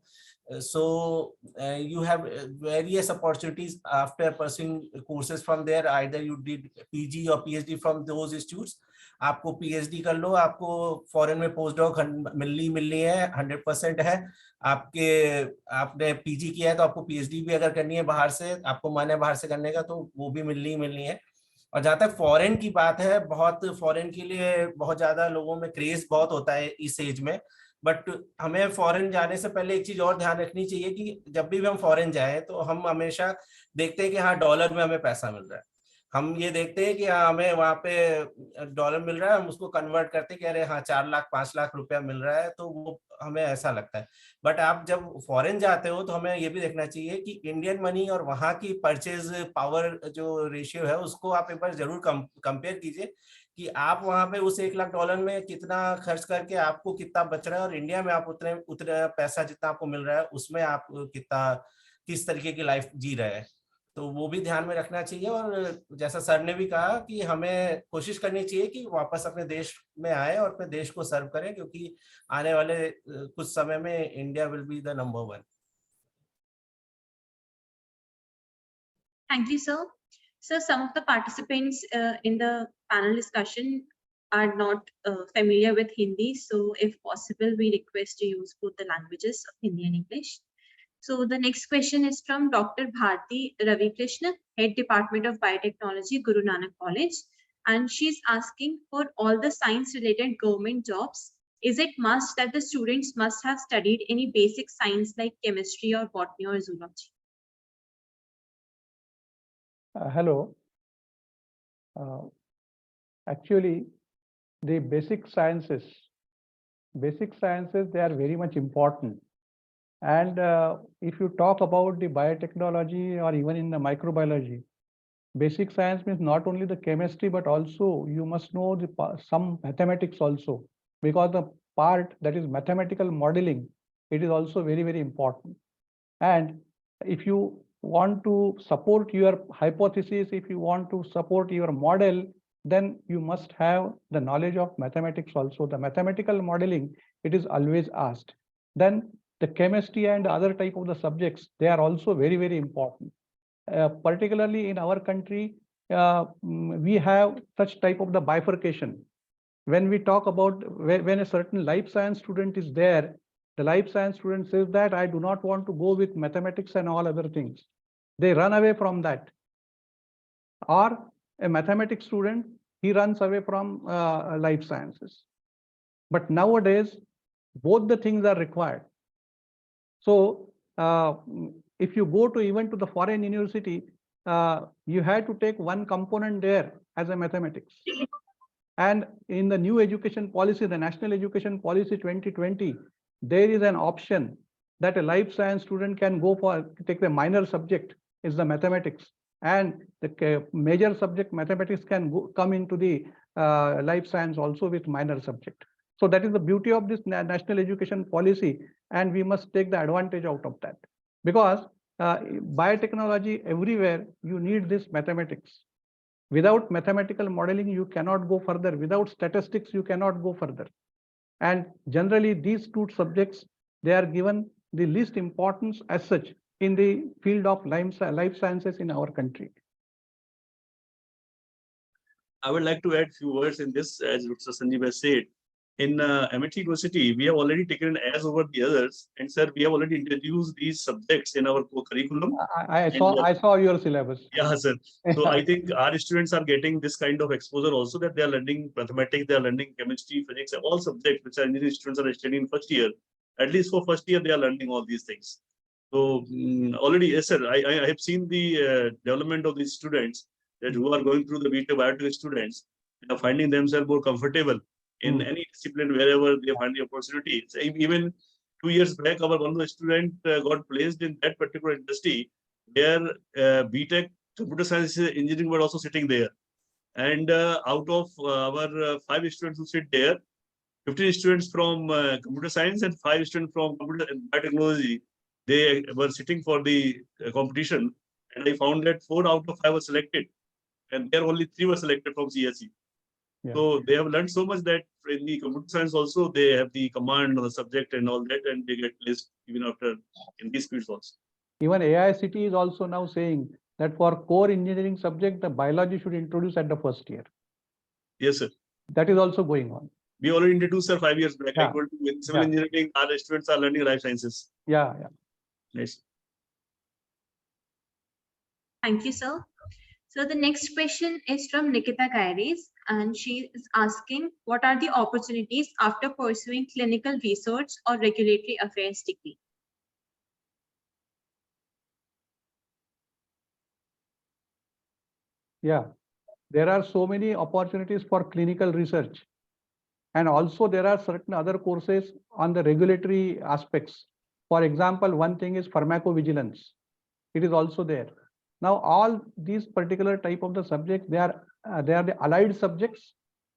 So you have various opportunities after pursuing courses from there. Either you did PG or PhD from those institutes. आपको PhD कर लो, आपको foreign में post doc मिलनी है, 100% है। आपने PG किया है तो आपको पीएचडी भी अगर करनी है बाहर से, आपको मन है बाहर से करने का, तो वो भी मिलनी है। और जहाँ तक फॉरेन की बात है, बहुत फॉरेन के लिए बहुत ज्यादा लोगों में क्रेज बहुत होता है इस एज में, बट हमें फॉरेन जाने से पहले एक चीज और ध्यान रखनी चाहिए कि जब भी हम फॉरेन जाएं तो हम हमेशा देखते हैं कि हाँ डॉलर में हमें पैसा मिल रहा है। हम ये देखते हैं कि हाँ हमें वहाँ पे डॉलर मिल रहा है, हम उसको कन्वर्ट करते हैं कि अरे हाँ 4 लाख 5 लाख रुपया मिल रहा है, तो वो हमें ऐसा लगता है। बट आप जब फॉरेन जाते हो तो हमें ये भी देखना चाहिए कि इंडियन मनी और वहाँ की परचेज पावर जो रेशियो है उसको आप एक बार जरूर कंपेयर कीजिए कि आप वहाँ पे उस 1 लाख डॉलर में कितना खर्च करके आपको कितना बच रहा है, और इंडिया में आप उतने पैसा जितना आपको मिल रहा है उसमें आप किस तरीके की लाइफ जी रहे हैं। तो वो भी ध्यान में रखना चाहिए। और जैसा सर ने भी कहा कि हमें कोशिश करनी चाहिए कि वापस अपने देश में आए और अपने देश को सर्व करें, क्योंकि आने वाले कुछ समय में India will be the number 1। Thank you, sir. So some of the participants in the panel discussion are not familiar with Hindi. So if possible, we request to use both the languages of Hindi and English. So the next question is from Dr. Bharti Ravi Krishna, Head Department of Biotechnology, Guru Nanak College. And she's asking, for all the science related government jobs, is it must that the students must have studied any basic science like chemistry or botany or zoology? Hello. Actually, the basic sciences, they are very much important. And if you talk about the biotechnology or even in the microbiology, basic science means not only the chemistry, but also you must know some mathematics also, because the part that is mathematical modeling, it is also very, very important. And if you want to support your hypothesis, if you want to support your model, then you must have the knowledge of mathematics also. The mathematical modeling, it is always asked. Then the chemistry and other type of the subjects, they are also very, very important. Particularly in our country, we have such type of the bifurcation. When we talk about when a certain life science student is there, the life science student says that I do not want to go with mathematics and all other things. They run away from that. Or a mathematics student, he runs away from life sciences. But nowadays, both the things are required. So if you go to even to the foreign university, you have to take one component there as a mathematics. And in the new education policy, the National Education Policy 2020, there is an option that a life science student can go for, take the minor subject is the mathematics, and the major subject mathematics can come into the life science also with minor subject. So that is the beauty of this National Education Policy, and we must take the advantage out of that, because biotechnology, everywhere you need this mathematics. Without mathematical modeling, you cannot go further. Without statistics, you cannot go further. And generally, these two subjects, they are given the least importance as such in the field of life sciences in our country. I would like to add a few words in this, as Dr. Sanjeev has said. In MIT University, we have already taken as over the others, and sir, we have already introduced these subjects in our curriculum. I saw your syllabus. Yeah, sir. So I think our students are getting this kind of exposure also, that they are learning mathematics, they are learning chemistry, physics, all subjects which our engineering students are studying in first year. At least for first year, they are learning all these things. So already, yes, sir, I have seen the development of these students that who are going through the BTech biotech students, are finding themselves more comfortable in any discipline wherever they find the opportunity. So even 2 years back, our one of the student got placed in that particular industry where BTech computer science engineering were also sitting there. And out of our 5 students who sit there, 15 students from computer science and 5 students from computer and biotechnology, they were sitting for the competition. And I found that 4 out of 5 were selected, and there only 3 were selected from CSE. Yeah. So they have learned so much that in the computer science also they have the command of the subject and all that, and they get placed even after in these fields also. Even AICT is also now saying that for core engineering subject, the biology should introduce at the first year. Yes, sir. That is also going on. We already introduced, sir, 5 years back. Yeah. I told you in civil engineering, our students are learning life sciences. Yeah. Nice. Thank you, sir. So the next question is from Nikita Kairis, and she is asking, what are the opportunities after pursuing clinical research or regulatory affairs degree? Yeah, there are so many opportunities for clinical research. And also there are certain other courses on the regulatory aspects. For example, one thing is pharmacovigilance. It is also there. Now, all these particular type of the subjects, they are the allied subjects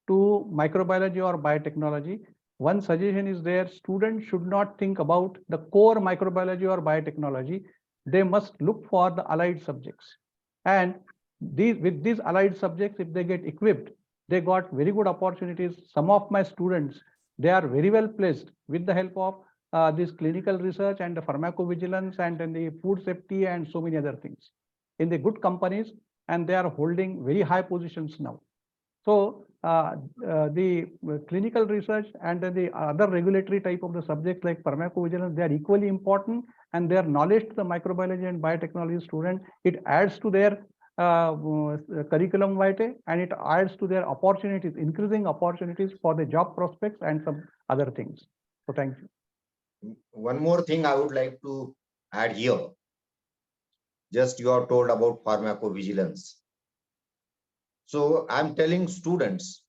to microbiology or biotechnology. One suggestion is there, students should not think about the core microbiology or biotechnology. They must look for the allied subjects. And with these allied subjects, if they get equipped, they got very good opportunities. Some of my students, they are very well placed with the help of this clinical research and the pharmacovigilance and then the food safety and so many other things in the good companies, and they are holding very high positions now. So the clinical research and the other regulatory type of the subjects like pharmacovigilance, they are equally important, and their knowledge to the microbiology and biotechnology student, it adds to their curriculum vitae, and it adds to their opportunities, increasing opportunities for the job prospects and some other things. So thank you. One more thing I would like to add here. Just you are told about pharmacovigilance. So I'm telling students,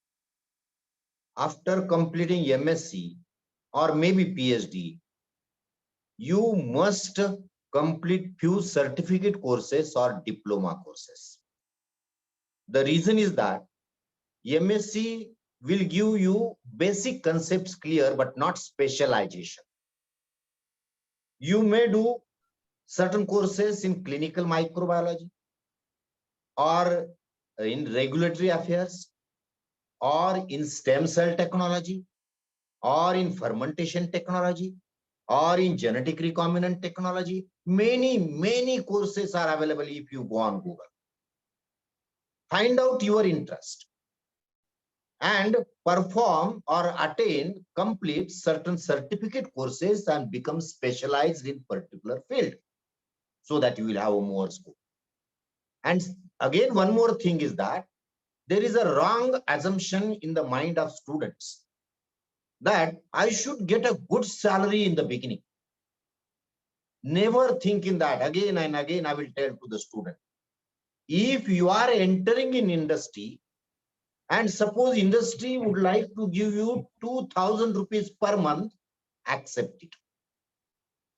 after completing MSc or maybe PhD, you must complete few certificate courses or diploma courses. The reason is that MSc will give you basic concepts clear, but not specialization. You may do certain courses in clinical microbiology or in regulatory affairs or in stem cell technology or in fermentation technology or in genetic recombinant technology. Many courses are available if you go on Google. Find out your interest and perform or attain, complete certain certificate courses and become specialized in particular field so that you will have more scope. And again, one more thing is that there is a wrong assumption in the mind of students that I should get a good salary in the beginning. Never think in that. Again and again, I will tell to the student, if you are entering in industry and suppose industry would like to give you 2,000 rupees per month, accept it.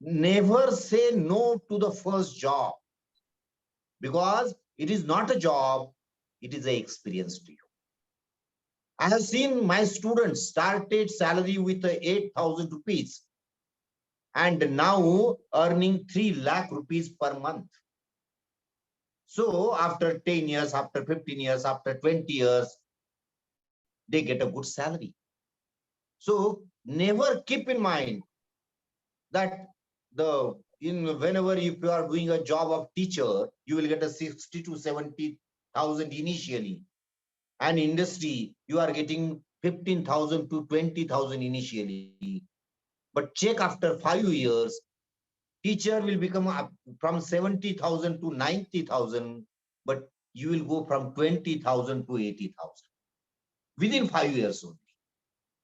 Never say no to the first job, because it is not a job, it is an experience to you. I have seen my students started salary with 8,000 rupees and now earning 3 lakh rupees per month. So after 10 years, after 15 years, after 20 years, they get a good salary. So never keep in mind that whenever if you are doing a job of teacher, you will get a 60 to 70,000 initially. And industry, you are getting 15,000 to 20,000 initially. But check after 5 years, teacher will become from 70,000 to 90,000, but you will go from 20,000 to 80,000 within 5 years only.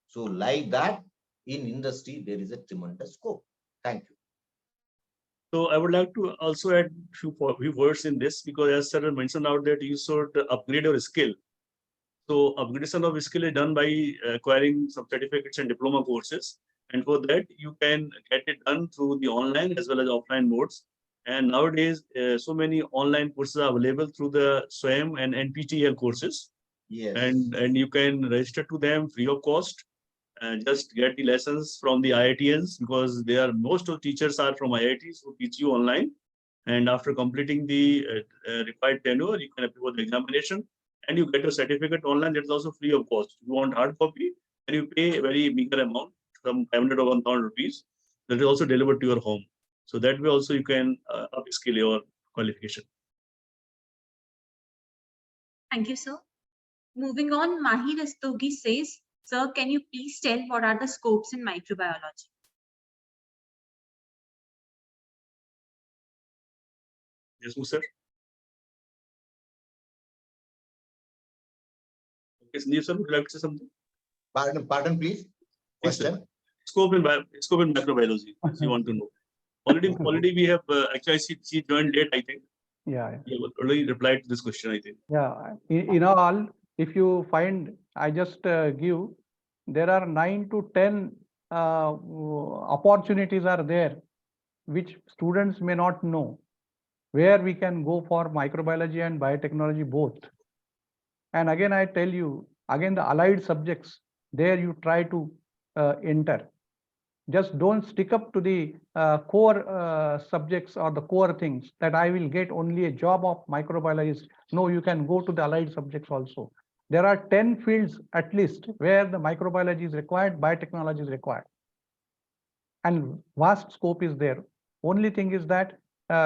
So like that, in industry, there is a tremendous scope. Thank you. So I would like to also add few words in this, because as sir mentioned out that you should upgrade your skill. So upgradation of skill is done by acquiring some certificates and diploma courses. And for that, you can get it done through the online as well as offline modes. And nowadays, so many online courses are available through the SWAYAM and NPTEL courses. Yes. And you can register to them free of cost and just get the lessons from the IITians, because most of the teachers are from IITs who teach you online. And after completing the required tenure, you can appear for the examination and you get a certificate online. That's also free of cost. If you want hard copy, and you pay a very meager amount, some 500 or 1,000 rupees, that is also delivered to your home. So that way also you can upskill your qualification. Thank you, sir. Moving on, Mahi Rastogi says, sir, can you please tell what are the scopes in microbiology? Yes, sir. Okay, Sandeep sir, would you like to say something? Pardon, please. Yes, sir. Question. Scope in microbiology, if you want to know. Already we have actually she joined late, I think. Yeah. You have already replied to this question, I think. Yeah. In all, if you find, I just give, there are 9 to 10 opportunities are there, which students may not know, where we can go for microbiology and biotechnology both. And again, I tell you, again, the allied subjects, there you try to enter. Just don't stick up to the core subjects or the core things that I will get only a job of microbiologist. No, you can go to the allied subjects also. There are 10 fields at least where the microbiology is required, biotechnology is required. And vast scope is there. Only thing is that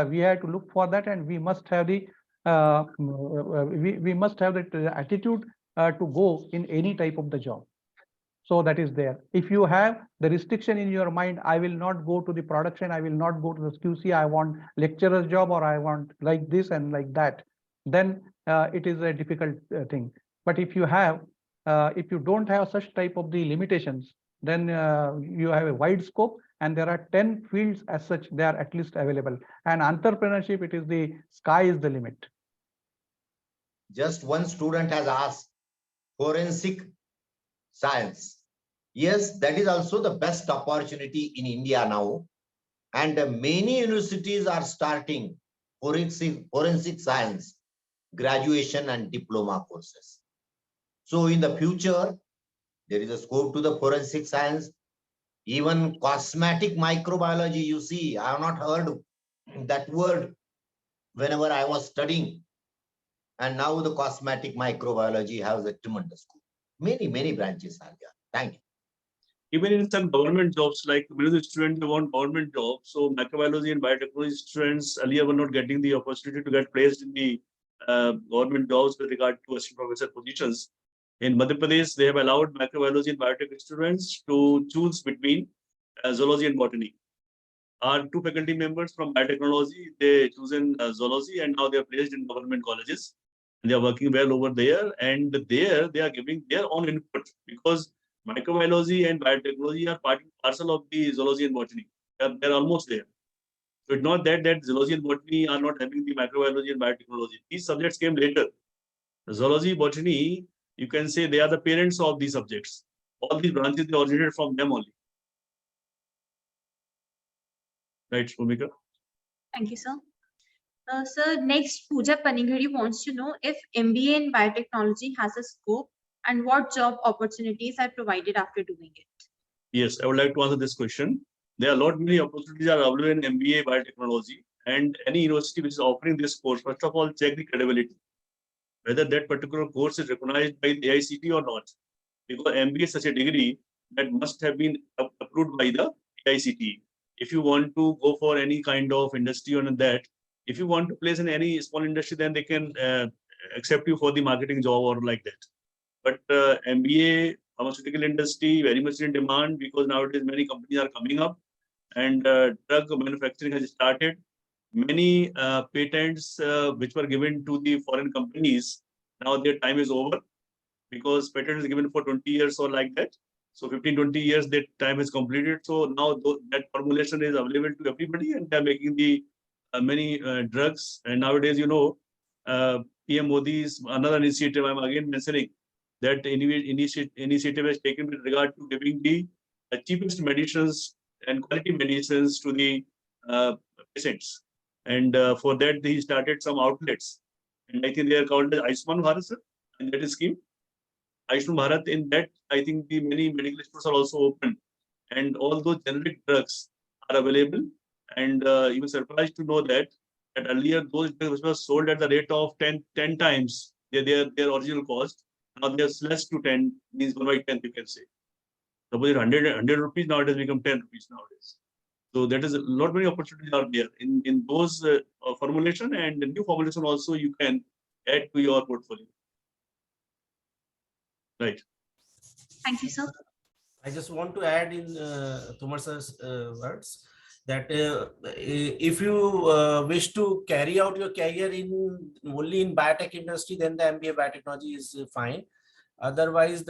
we have to look for that, and we must have the we must have that attitude to go in any type of the job. So that is there. If you have the restriction in your mind, I will not go to the production, I will not go to the QC, I want lecturer's job, or I want like this and like that, then it is a difficult thing. But if you have, if you don't have such type of the limitations, then you have a wide scope, and there are 10 fields as such, they are at least available. And entrepreneurship, it is the sky is the limit. Just one student has asked forensic science. Yes, that is also the best opportunity in India now. And many universities are starting forensic science graduation and diploma courses. So in the future, there is a scope to the forensic science. Even cosmetic microbiology, you see, I have not heard that word whenever I was studying. And now the cosmetic microbiology has a tremendous scope. Many branches are there. Thank you. Even in some government jobs, like many students want government jobs. So microbiology and biotechnology students earlier were not getting the opportunity to get placed in the government jobs with regard to assistant professor positions. In Madhya Pradesh, they have allowed microbiology and biotech students to choose between zoology and botany. Our two faculty members from biotechnology, they chosen zoology, and now they are placed in government colleges. And they are working well over there, and there they are giving their own input, because microbiology and biotechnology are part and parcel of the zoology and botany. They're almost there. So it's not that zoology and botany are not having the microbiology and biotechnology. These subjects came later. Zoology, botany, you can say they are the parents of these subjects. All these branches, they originated from them only. Right, Bhumika? Thank you, sir. Sir, next Pooja Panighari wants to know if MBA in biotechnology has a scope and what job opportunities are provided after doing it. Yes, I would like to answer this question. There are a lot many opportunities are available in MBA biotechnology, and any university which is offering this course, first of all, check the credibility, whether that particular course is recognized by the AICTE or not. Because MBA is such a degree that must have been approved by the AICTE. If you want to go for any kind of industry or that, if you want to place in any small industry, then they can accept you for the marketing job or like that. But MBA, pharmaceutical industry, very much in demand, because nowadays many companies are coming up, and drug manufacturing has started. Many patents which were given to the foreign companies, now their time is over, because patent is given for 20 years or like that. So 15, 20 years, that time is completed. So now that formulation is available to everybody, and they're making the many drugs. And nowadays, PM Modi's another initiative, I'm again mentioning, that initiative is taken with regard to giving the cheapest medicines and quality medicines to the patients. And for that, he started some outlets. And I think they are called the Ayushman Bharat, sir, and that is scheme. Ayushman Bharat, in that, I think the many medical stores are also open, and all those generic drugs are available. And you were surprised to know that earlier those drugs were sold at the rate of 10 times their original cost. Now they're less to 10, means 1 by 10, you can say. Suppose 100 rupees, now it has become 10 rupees nowadays. So that is a lot many opportunities are there in those formulation, and the new formulation also you can add to your portfolio. Right. Thank you, sir. I just want to add in Tomar sir's words that if you wish to carry out your career in only in biotech industry, then the MBA biotechnology is fine. Otherwise,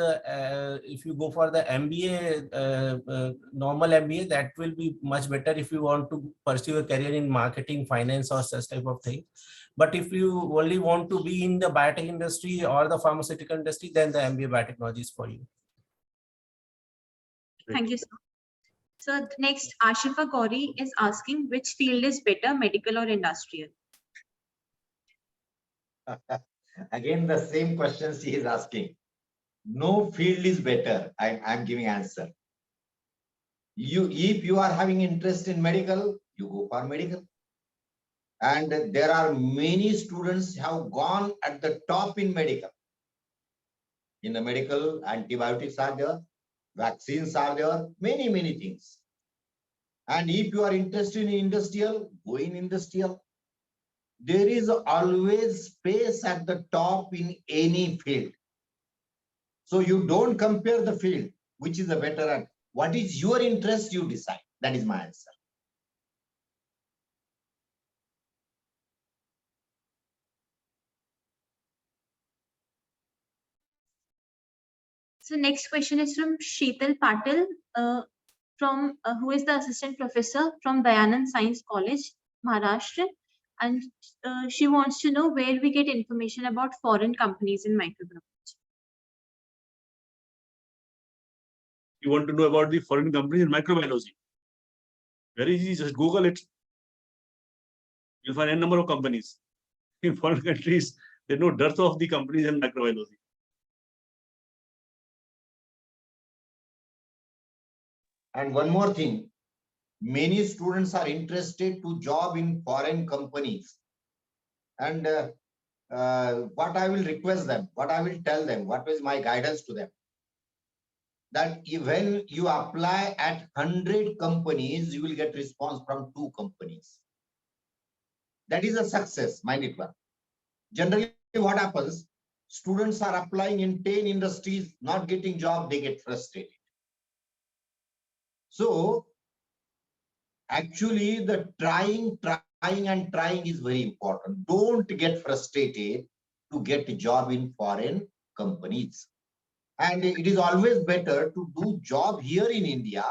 if you go for the MBA, normal MBA, that will be much better if you want to pursue a career in marketing, finance, or such type of thing. But if you only want to be in the biotech industry or the pharmaceutical industry, then the MBA biotechnology is for you. Thank you, sir. So next, Ashifa Gauri is asking which field is better, medical or industrial? Again, the same questions she is asking. No field is better. I'm giving answer. If you are having interest in medical, you go for medical. And there are many students have gone at the top in medical. In the medical, antibiotics are there, vaccines are there, many things. And if you are interested in industrial, go in industrial. There is always space at the top in any field. So you don't compare the field, which is a better at. What is your interest, you decide. That is my answer. So next question is from Sheetal Patil, who is the assistant professor from Dayanand Science College, Maharashtra. And she wants to know where we get information about foreign companies in microbiology. You want to know about the foreign companies in microbiology? Very easy, just Google it. You'll find a number of companies. In foreign countries, there's no dearth of the companies in microbiology. And one more thing, many students are interested to job in foreign companies. And what I will request them, what I will tell them, what is my guidance to them, that when you apply at 100 companies, you will get response from 2 companies. That is a success, mind it well. Generally, what happens, students are applying in 10 industries, not getting job, they get frustrated. So actually the trying is very important. Don't get frustrated to get a job in foreign companies. And it is always better to do job here in India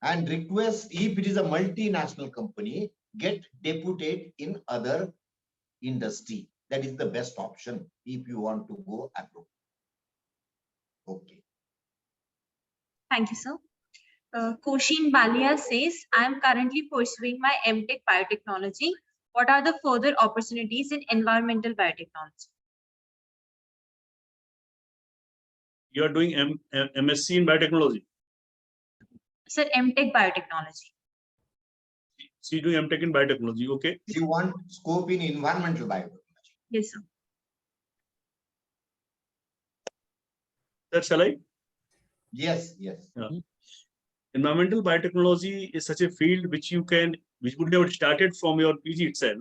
and request, if it is a multinational company, get deputed in other industry. That is the best option if you want to go abroad. Okay. Thank you, sir. Koshin Balia says, I am currently pursuing my MTech biotechnology. What are the further opportunities in environmental biotechnology? You are doing MSc in biotechnology. Sir, MTech biotechnology. So you do MTech in biotechnology, okay? You want scope in environmental biotechnology. Yes, sir. That shall I? Yes. Yeah. Environmental biotechnology is such a field which would have started from your PG itself.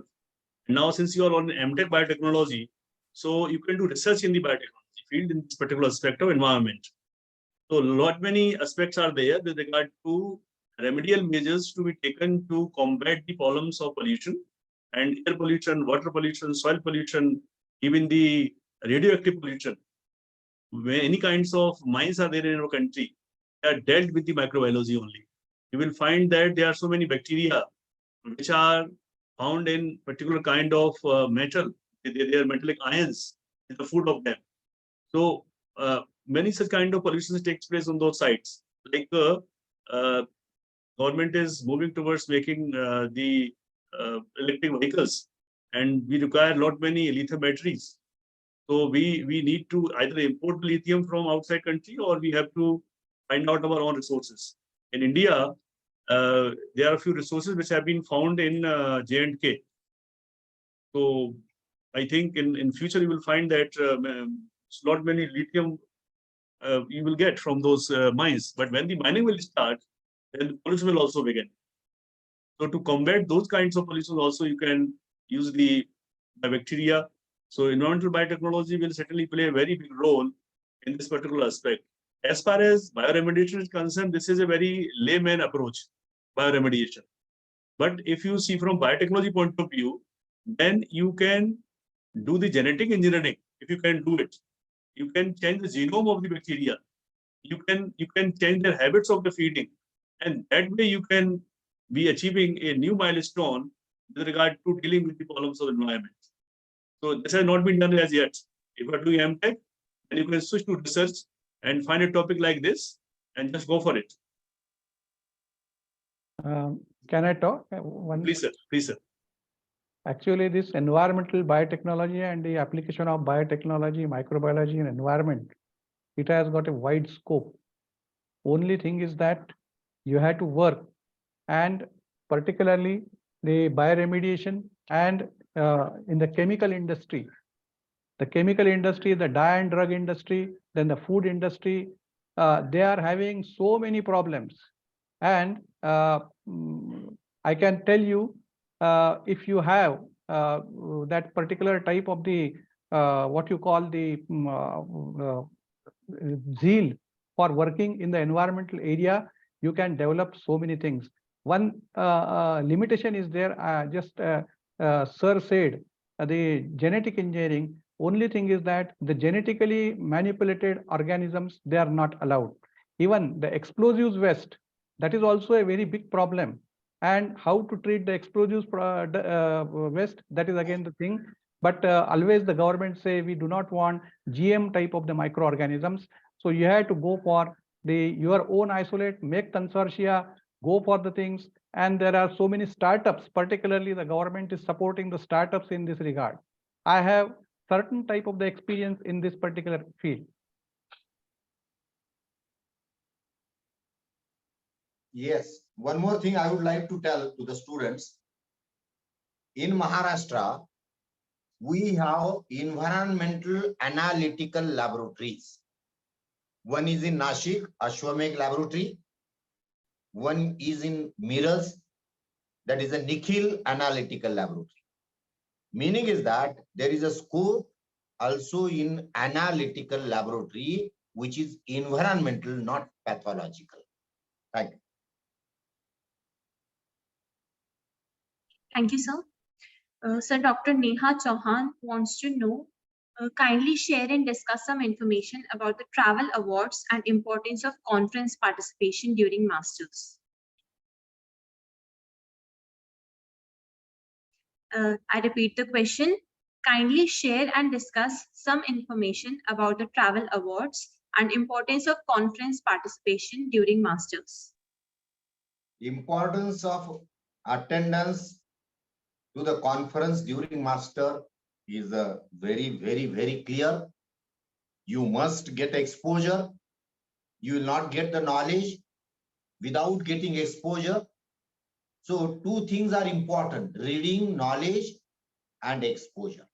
And now, since you are on MTech biotechnology, so you can do research in the biotechnology field in this particular aspect of environment. So many aspects are there with regard to remedial measures to be taken to combat the problems of pollution and air pollution, water pollution, soil pollution, even the radioactive pollution. Where any kinds of mines are there in our country, they are dealt with the microbiology only. You will find that there are so many bacteria which are found in particular kind of metal. They are metallic ions in the food of them. So many such kind of pollutions takes place on those sites. Like government is moving towards making the electric vehicles, and we require many lithium batteries. So we need to either import lithium from outside country, or we have to find out our own resources. In India, there are a few resources which have been found in J&K. So I think in future you will find that not many lithium you will get from those mines. But when the mining will start, then the pollution will also begin. So to combat those kinds of pollution, also you can use the bacteria. So environmental biotechnology will certainly play a very big role in this particular aspect. As far as bioremediation is concerned, this is a very layman approach, bioremediation. But if you see from biotechnology point of view, then you can do the genetic engineering. If you can do it, you can change the genome of the bacteria. You can change their habits of the feeding, and that way you can be achieving a new milestone with regard to dealing with the problems of environment. So this has not been done as yet. If you are doing MTech, then you can switch to research and find a topic like this and just go for it. Can I talk? Please, sir. Please, sir. Actually, this environmental biotechnology and the application of biotechnology, microbiology and environment, it has got a wide scope. Only thing is that You had to work, and particularly the bioremediation and in the chemical industry. The chemical industry, the dye and drug industry, then the food industry, they are having so many problems. And I can tell you, if you have that particular type of the what you call the zeal for working in the environmental area, you can develop so many things. One limitation is there, Sir said, the genetic engineering, only thing is that the genetically manipulated organisms, they are not allowed. Even the explosives waste, that is also a very big problem. And how to treat the explosives waste, that is again the thing. But always the government say we do not want GM type of the microorganisms. So you have to go for your own isolate, make consortia, go for the things. And there are so many startups, particularly the government is supporting the startups in this regard. I have certain type of the experience in this particular field. Yes, one more thing I would like to tell to the students. In Maharashtra, we have environmental analytical laboratories. One is in Nashik, Ashwamedh Laboratory. One is in Miraz, that is a Nikhil Analytical Laboratory. Meaning is that there is a scope also in analytical laboratory, which is environmental, not pathological. Thank you. Thank you, sir. Sir, Dr. Neha Chauhan wants to know, kindly share and discuss some information about the travel awards and importance of conference participation during masters. I repeat the question. Kindly share and discuss some information about the travel awards and importance of conference participation during masters. Importance of attendance to the conference during master is very, very, very clear. You must get exposure. You will not get the knowledge without getting exposure. So two things are important: reading, knowledge, and exposure.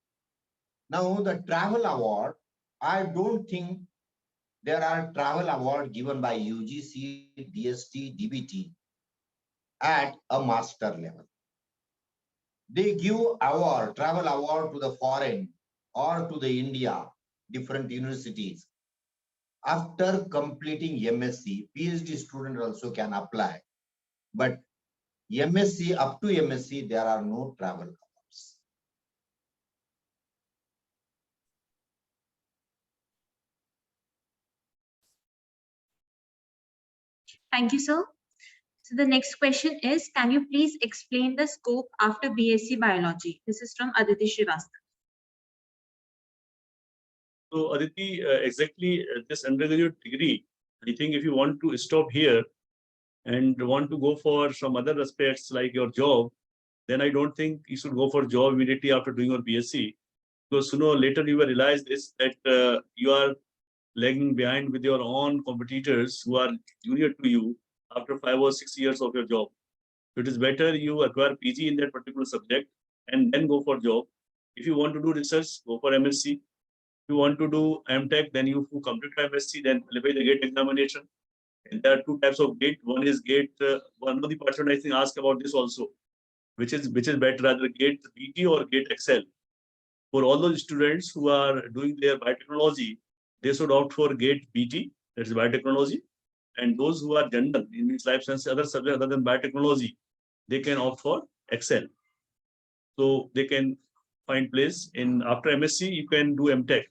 Now the travel award, I don't think there are travel award given by UGC, DST, DBT at a master level. They give award, travel award to the foreign or to the India, different universities. After completing MSc, PhD student also can apply. But MSc, up to MSc, there are no travel awards. Thank you, sir. So the next question is, can you please explain the scope after BSc Biology? This is from Aditi Srivastava. So Aditi, exactly this undergraduate degree, I think if you want to stop here and want to go for some other aspects like your job, then I don't think you should go for job immediately after doing your BSc, because sooner or later you will realize this, that you are lagging behind with your own competitors who are junior to you after 5 or 6 years of your job. So it is better you acquire PG in that particular subject and then go for job. If you want to do research, go for MSc. If you want to do MTech, then you complete MSc, then qualify the GATE examination. And there are two types of GATE. One is GATE, one of the participants I think asked about this also, which is better, rather GATE BT or GATE Excel. For all those students who are doing their biotechnology, they should opt for GATE BT, that is biotechnology. And those who are general in life science, other subject other than biotechnology, they can opt for Excel. So they can find place in after MSc, you can do MTech.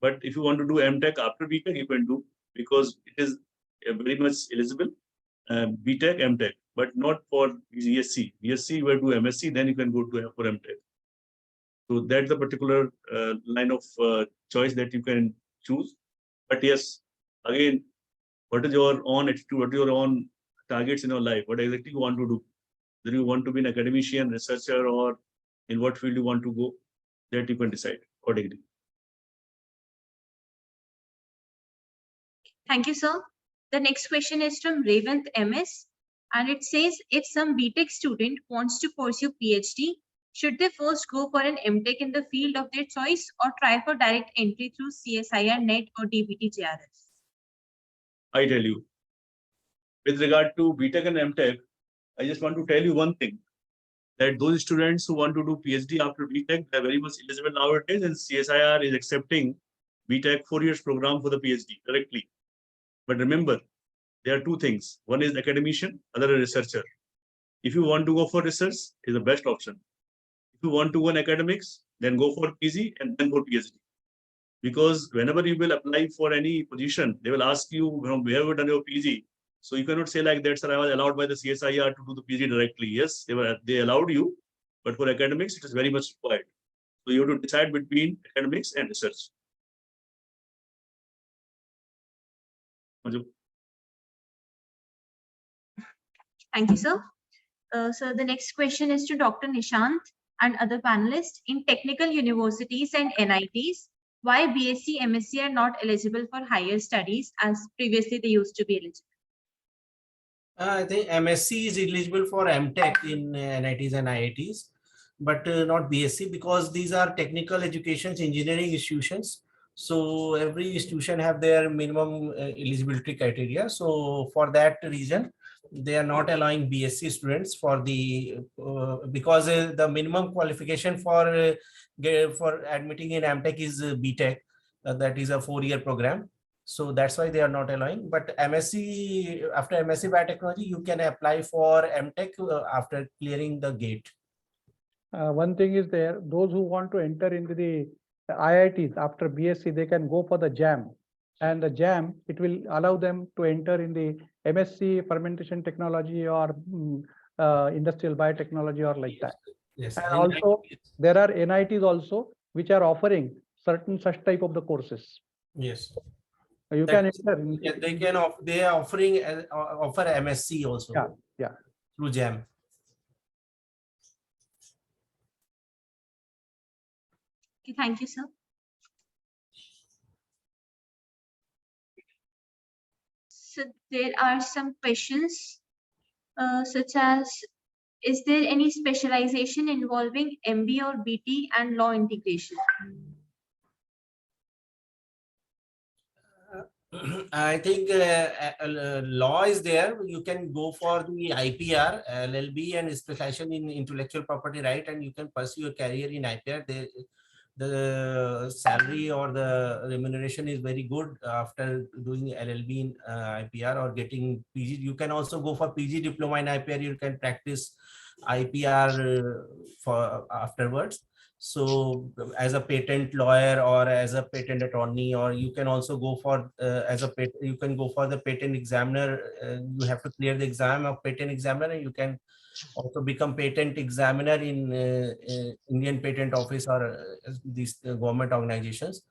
But if you want to do MTech after BTech, you can do, because it is very much eligible, BTech, MTech, but not for BSc. BSc, you will do MSc, then you can go to for MTech. So that's the particular line of choice that you can choose. But yes, again, what is your own attitude? What are your own targets in your life? What exactly you want to do? Whether you want to be an academician, researcher, or in what field you want to go, that you can decide accordingly. Thank you, sir. The next question is from Revant MS, and it says, if some BTech student wants to pursue PhD, should they first go for an MTech in the field of their choice or try for direct entry through CSIR, NET or DBT JRF? I tell you, with regard to BTech and MTech, I just want to tell you one thing, that those students who want to do PhD after BTech, they're very much eligible nowadays, and CSIR is accepting BTech 4 years program for the PhD directly. But remember, there are two things. One is academician, other is researcher. If you want to go for research, is the best option. If you want to go in academics, then go for PG and then for PhD. Because whenever you will apply for any position, they will ask you, where have you done your PG? So you cannot say like that, sir, I was allowed by the CSIR to do the PG directly. Yes, they allowed you, but for academics, it is very much required. So you have to decide between academics and research. Thank you, sir. So the next question is to Dr. Nishant and other panelists. In technical universities and NITs, why BSc, MSc are not eligible for higher studies as previously they used to be eligible? I think MSc is eligible for MTech in NITs and IITs, but not BSc, because these are technical education engineering institutions. So every institution have their minimum eligibility criteria. So for that reason, they are not allowing BSc students for the because the minimum qualification for admitting in MTech is BTech, that is a 4-year program. So that's why they are not allowing. But MSc, after MSc Biotechnology, you can apply for MTech after clearing the gate. One thing is there, those who want to enter into the IITs after BSc, they can go for the JAM. And the JAM, it will allow them to enter in the MSc fermentation technology or industrial biotechnology or like that. Yes. And also there are NITs also which are offering certain such type of the courses. Yes. You can enter. They can they are offering offer MSc also. Yeah. Through JAM. Okay, thank you, sir. So there are some questions such as, is there any specialization involving MB or BT and law integration? I think law is there. You can go for the IPR, LLB, and specialization in intellectual property right, and you can pursue your career in IPR. The salary or the remuneration is very good after doing LLB in IPR or getting PG. You can also go for PG diploma in IPR. You can practice IPR for afterwards. So as a patent lawyer or as a patent attorney, or you can also go for you can go for the patent examiner. You have to clear the exam of patent examiner, and you can also become patent examiner in Indian Patent Office or these government organizations.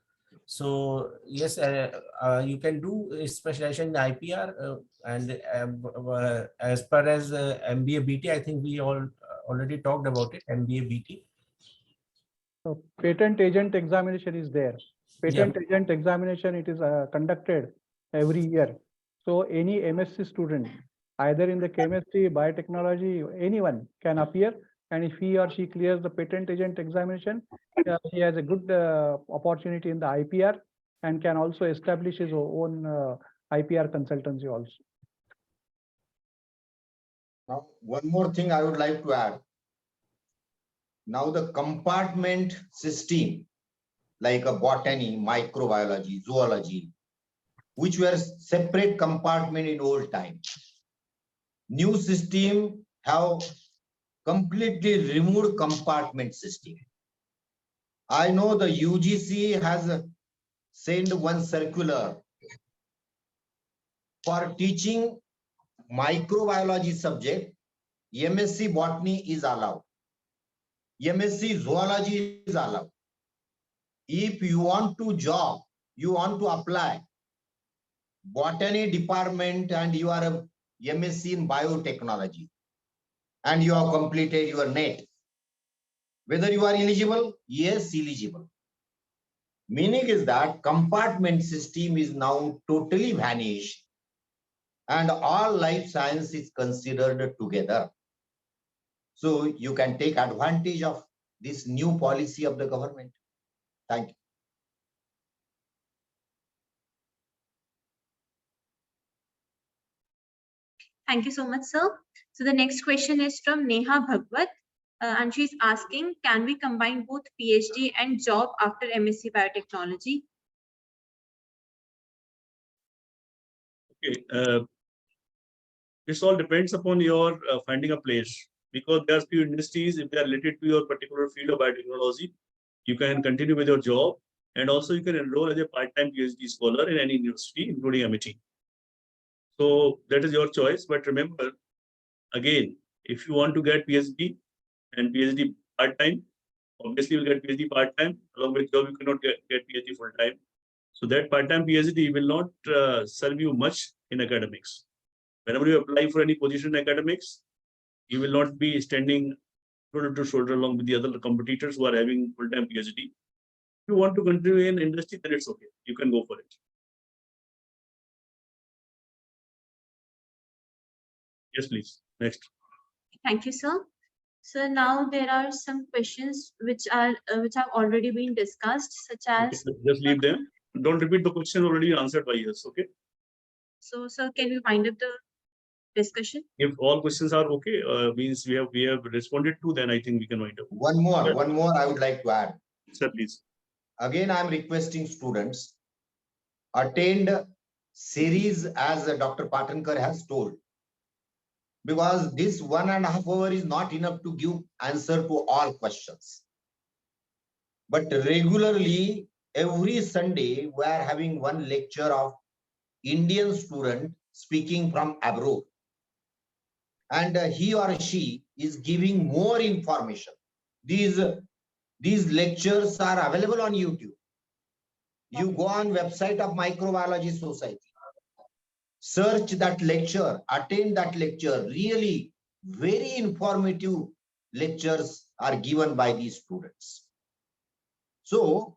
So yes, you can do a specialization in IPR, and as far as MBA BT, I think we already talked about it. MBA BT. So patent agent examination is there. Patent agent examination, it is conducted every year. So any MSc student, either in the chemistry, biotechnology, anyone can appear. And if he or she clears the patent agent examination, he has a good opportunity in the IPR and can also establish his own IPR consultancy also. Now, one more thing I would like to add. Now the compartment system, like a botany, microbiology, zoology, which were separate compartment in old time. New system have completely removed compartment system. I know the UGC has sent one circular for teaching microbiology subject. MSc botany is allowed. MSc zoology is allowed. If you want to job, you want to apply botany department and you are a MSc in biotechnology and you have completed your NET, whether you are eligible? Yes, eligible. Meaning is that compartment system is now totally vanished. and all life science is considered together. So you can take advantage of this new policy of the government. Thank you. Thank you so much, sir. So the next question is from Neha Bhagwat, and she's asking, can we combine both PhD and job after MSc Biotechnology? Okay. This all depends upon your finding a place, because there are few industries, if they are related to your particular field of biotechnology, you can continue with your job, and also you can enroll as a part-time PhD scholar in any university, including MIT. So that is your choice. But remember, again, if you want to get PhD and PhD part-time, obviously you'll get PhD part-time. Along with job, you cannot get PhD full-time. So that part-time PhD will not serve you much in academics. Whenever you apply for any position in academics, you will not be standing shoulder to shoulder along with the other competitors who are having full-time PhD. If you want to continue in industry, then it's okay. You can go for it. Yes, please. Next. Thank you, sir. So now there are some questions which have already been discussed, such as. Just leave them. Don't repeat the question already answered by us. Okay. So, sir, can we wind up the discussion? If all questions are okay, means we have responded to, then I think we can wind up. One more I would like to add. Sir, please. Again, I'm requesting students attend series as Dr. Patankar has told, because this 1.5 hours is not enough to give answer to all questions. But regularly, every Sunday, we are having one lecture of Indian student speaking from abroad. And he or she is giving more information. These lectures are available on YouTube. You go on website of Microbiology Society, search that lecture, attend that lecture. Really very informative lectures are given by these students. So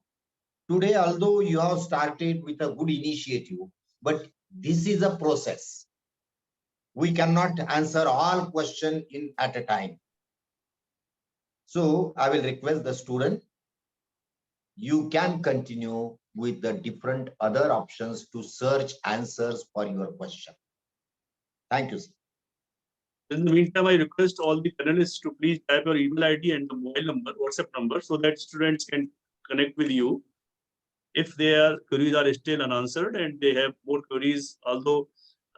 today, although you have started with a good initiative, but this is a process. We cannot answer all questions at a time. So I will request the student, you can continue with the different other options to search answers for your question. Thank you, sir. In the meantime, I request all the panelists to please type your email ID and the mobile number, WhatsApp number, so that students can connect with you if their queries are still unanswered and they have more queries. Although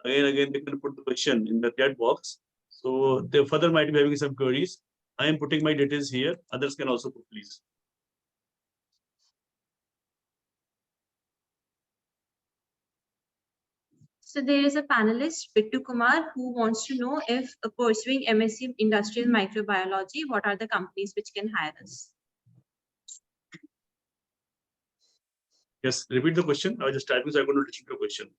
again they can put the question in the chat box, so they further might be having some queries. I am putting my details here. Others can also put, please. So there is a panelist, Bittu Kumar, who wants to know if pursuing MSc Industrial Microbiology, what are the companies which can hire us? Yes, repeat the question. I was just typing, so I couldn't listen to your question.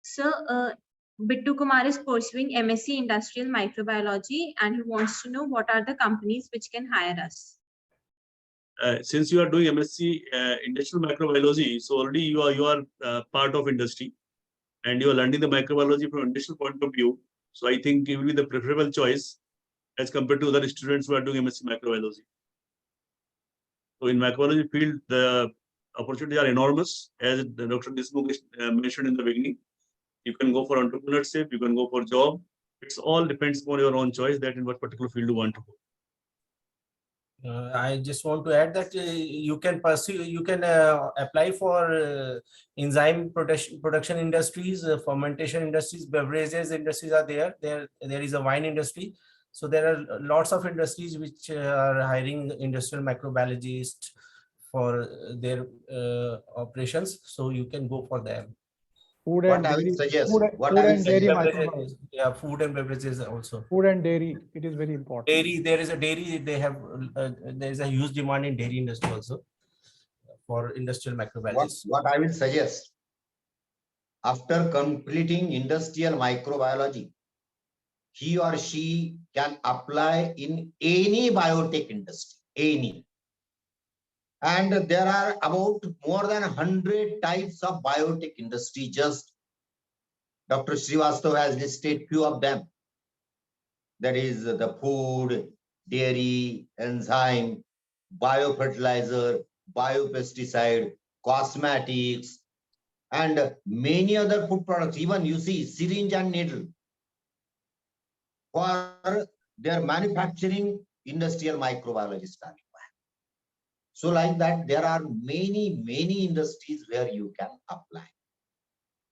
Sir, Bittu Kumar is pursuing MSc Industrial Microbiology, and he wants to know what are the companies which can hire us. Since you are doing MSc Industrial Microbiology, so already you are part of industry, and you are learning the microbiology from industrial point of view. So I think it will be the preferable choice as compared to other students who are doing MSc Microbiology. So in microbiology field, the opportunities are enormous, as Dr. Desmukh mentioned in the beginning. You can go for entrepreneurship, you can go for job. It's all depends upon your own choice that in what particular field you want to go. I just want to add that you can pursue, you can apply for enzyme production industries, fermentation industries, beverages industries are there. There is a wine industry. So there are lots of industries which are hiring industrial microbiologists for their operations. So you can go for them. Food What and I will dairy, suggest, food and dairy Beverages, microbiology. yeah, food and beverages also. Food and dairy, it is very important. Dairy, there is a dairy, they have, there is a huge demand in dairy industry also for industrial microbiology. What I will suggest, after completing industrial microbiology, he or she can apply in any biotech industry, any. And there are about more than 100 types of biotech industry. Just Dr. Srivastava has listed few of them. That is the food, dairy, enzyme, biofertilizer, biopesticide, cosmetics, and many other food products. Even you see syringe and needle for their manufacturing, industrial microbiologists are required. So like that, there are many industries where you can apply.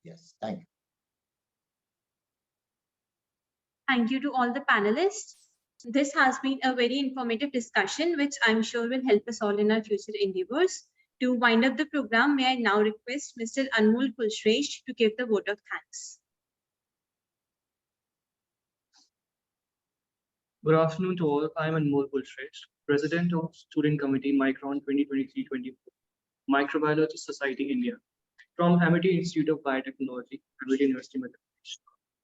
Yes, thank you. Thank you to all the panelists. This has been a very informative discussion, which I'm sure will help us all in our future endeavors. To wind up the program, may I now request Mr. Anmol Kulshresh to give the vote of thanks. Good afternoon to all. I am Anmol Kulshresh, President of Student Committee Micron 2023-24, Microbiology Society India, from Amity Institute of Biotechnology, Amity University, Madhya Pradesh.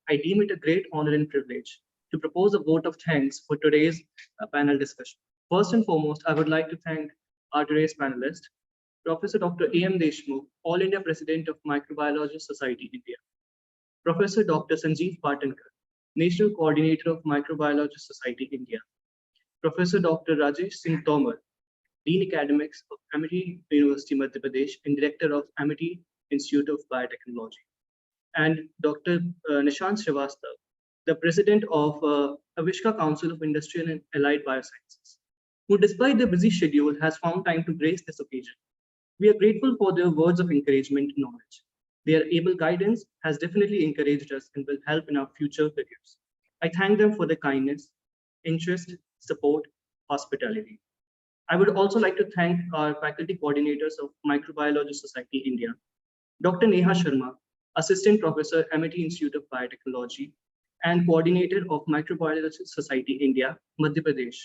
I deem it a great honor and privilege to propose a vote of thanks for today's panel discussion. First and foremost, I would like to thank our today's panelist, Professor Dr. A.M. Deshmukh, All India President of Microbiology Society India, Professor Dr. Sanjeev Patankar, National Coordinator of Microbiology Society India, Professor Dr. Rajesh Singh Tomar, Dean Academics of Amity University, Madhya Pradesh, and Director of Amity Institute of Biotechnology, and Dr. Nishant Srivastava, the President of Avishka Council of Industrial and Allied Biosciences, who despite their busy schedule has found time to grace this occasion. We are grateful for their words of encouragement and knowledge. Their able guidance has definitely encouraged us and will help in our future careers. I thank them for their kindness, interest, support, hospitality. I would also like to thank our faculty coordinators of Microbiology Society India, Dr. Neha Sharma, Assistant Professor, Amity Institute of Biotechnology, and Coordinator of Microbiology Society India, Madhya Pradesh,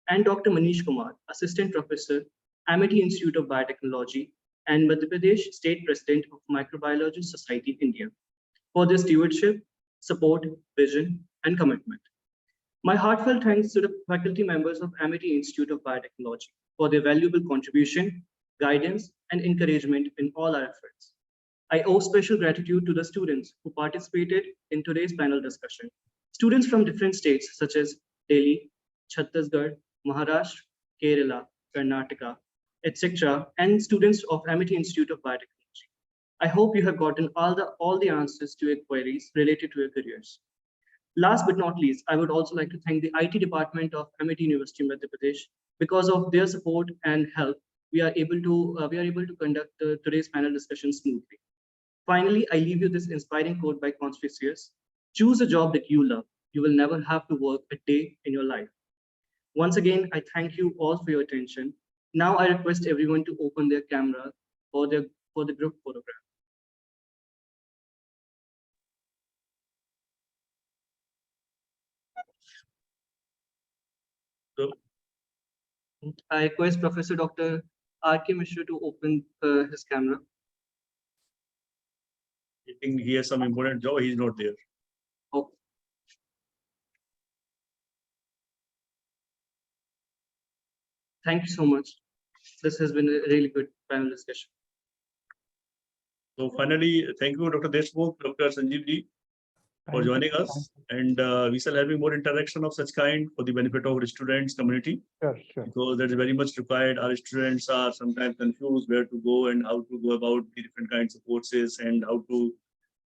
and Dr. Manish Kumar, Assistant Professor, Amity Institute of Biotechnology, and Madhya Pradesh State President of Microbiology Society India, for their stewardship, support, vision, and commitment. My heartfelt thanks to the faculty members of Amity Institute of Biotechnology for their valuable contribution, guidance, and encouragement in all our efforts. I owe special gratitude to the students who participated in today's panel discussion. Students from different states such as Delhi, Chhattisgarh, Maharashtra, Kerala, Karnataka, etc., and students of Amity Institute of Biotechnology. I hope you have gotten all the answers to your queries related to your careers. Last but not least, I would also like to thank the IT department of Amity University, Madhya Pradesh. Because of their support and help, we are able to conduct today's panel discussion smoothly. Finally, I leave you this inspiring quote by Confucius: "Choose a job that you love. You will never have to work a day in your life." Once again, I thank you all for your attention. Now I request everyone to open their camera for the group photograph. So, I request Professor Dr. R.K. Mishra to open his camera. I think he has some important job. He's not there. Oh. Thank you so much. This has been a really good panel discussion. So finally, thank you, Dr. Deshmukh, Dr. Sanjeev ji, for joining us. And we shall have more interaction of such kind for the benefit of the students community. Sure, sure. Because that is very much required. Our students are sometimes confused where to go and how to go about the different kinds of courses and how to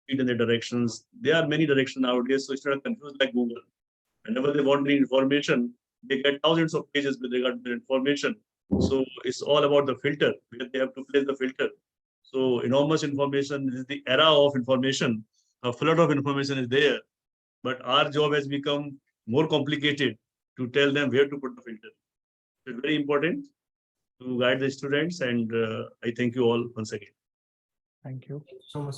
feed in the directions. There are many directions nowadays, so students are confused like Google. Whenever they want the information, they get thousands of pages with regard to the information. So it's all about the filter, where they have to place the filter. So enormous information, this is the era of information. A flood of information is there, but our job has become more complicated to tell them where to put the filter. It's very important to guide the students, and I thank you all once again. Thank you. Thank you so much.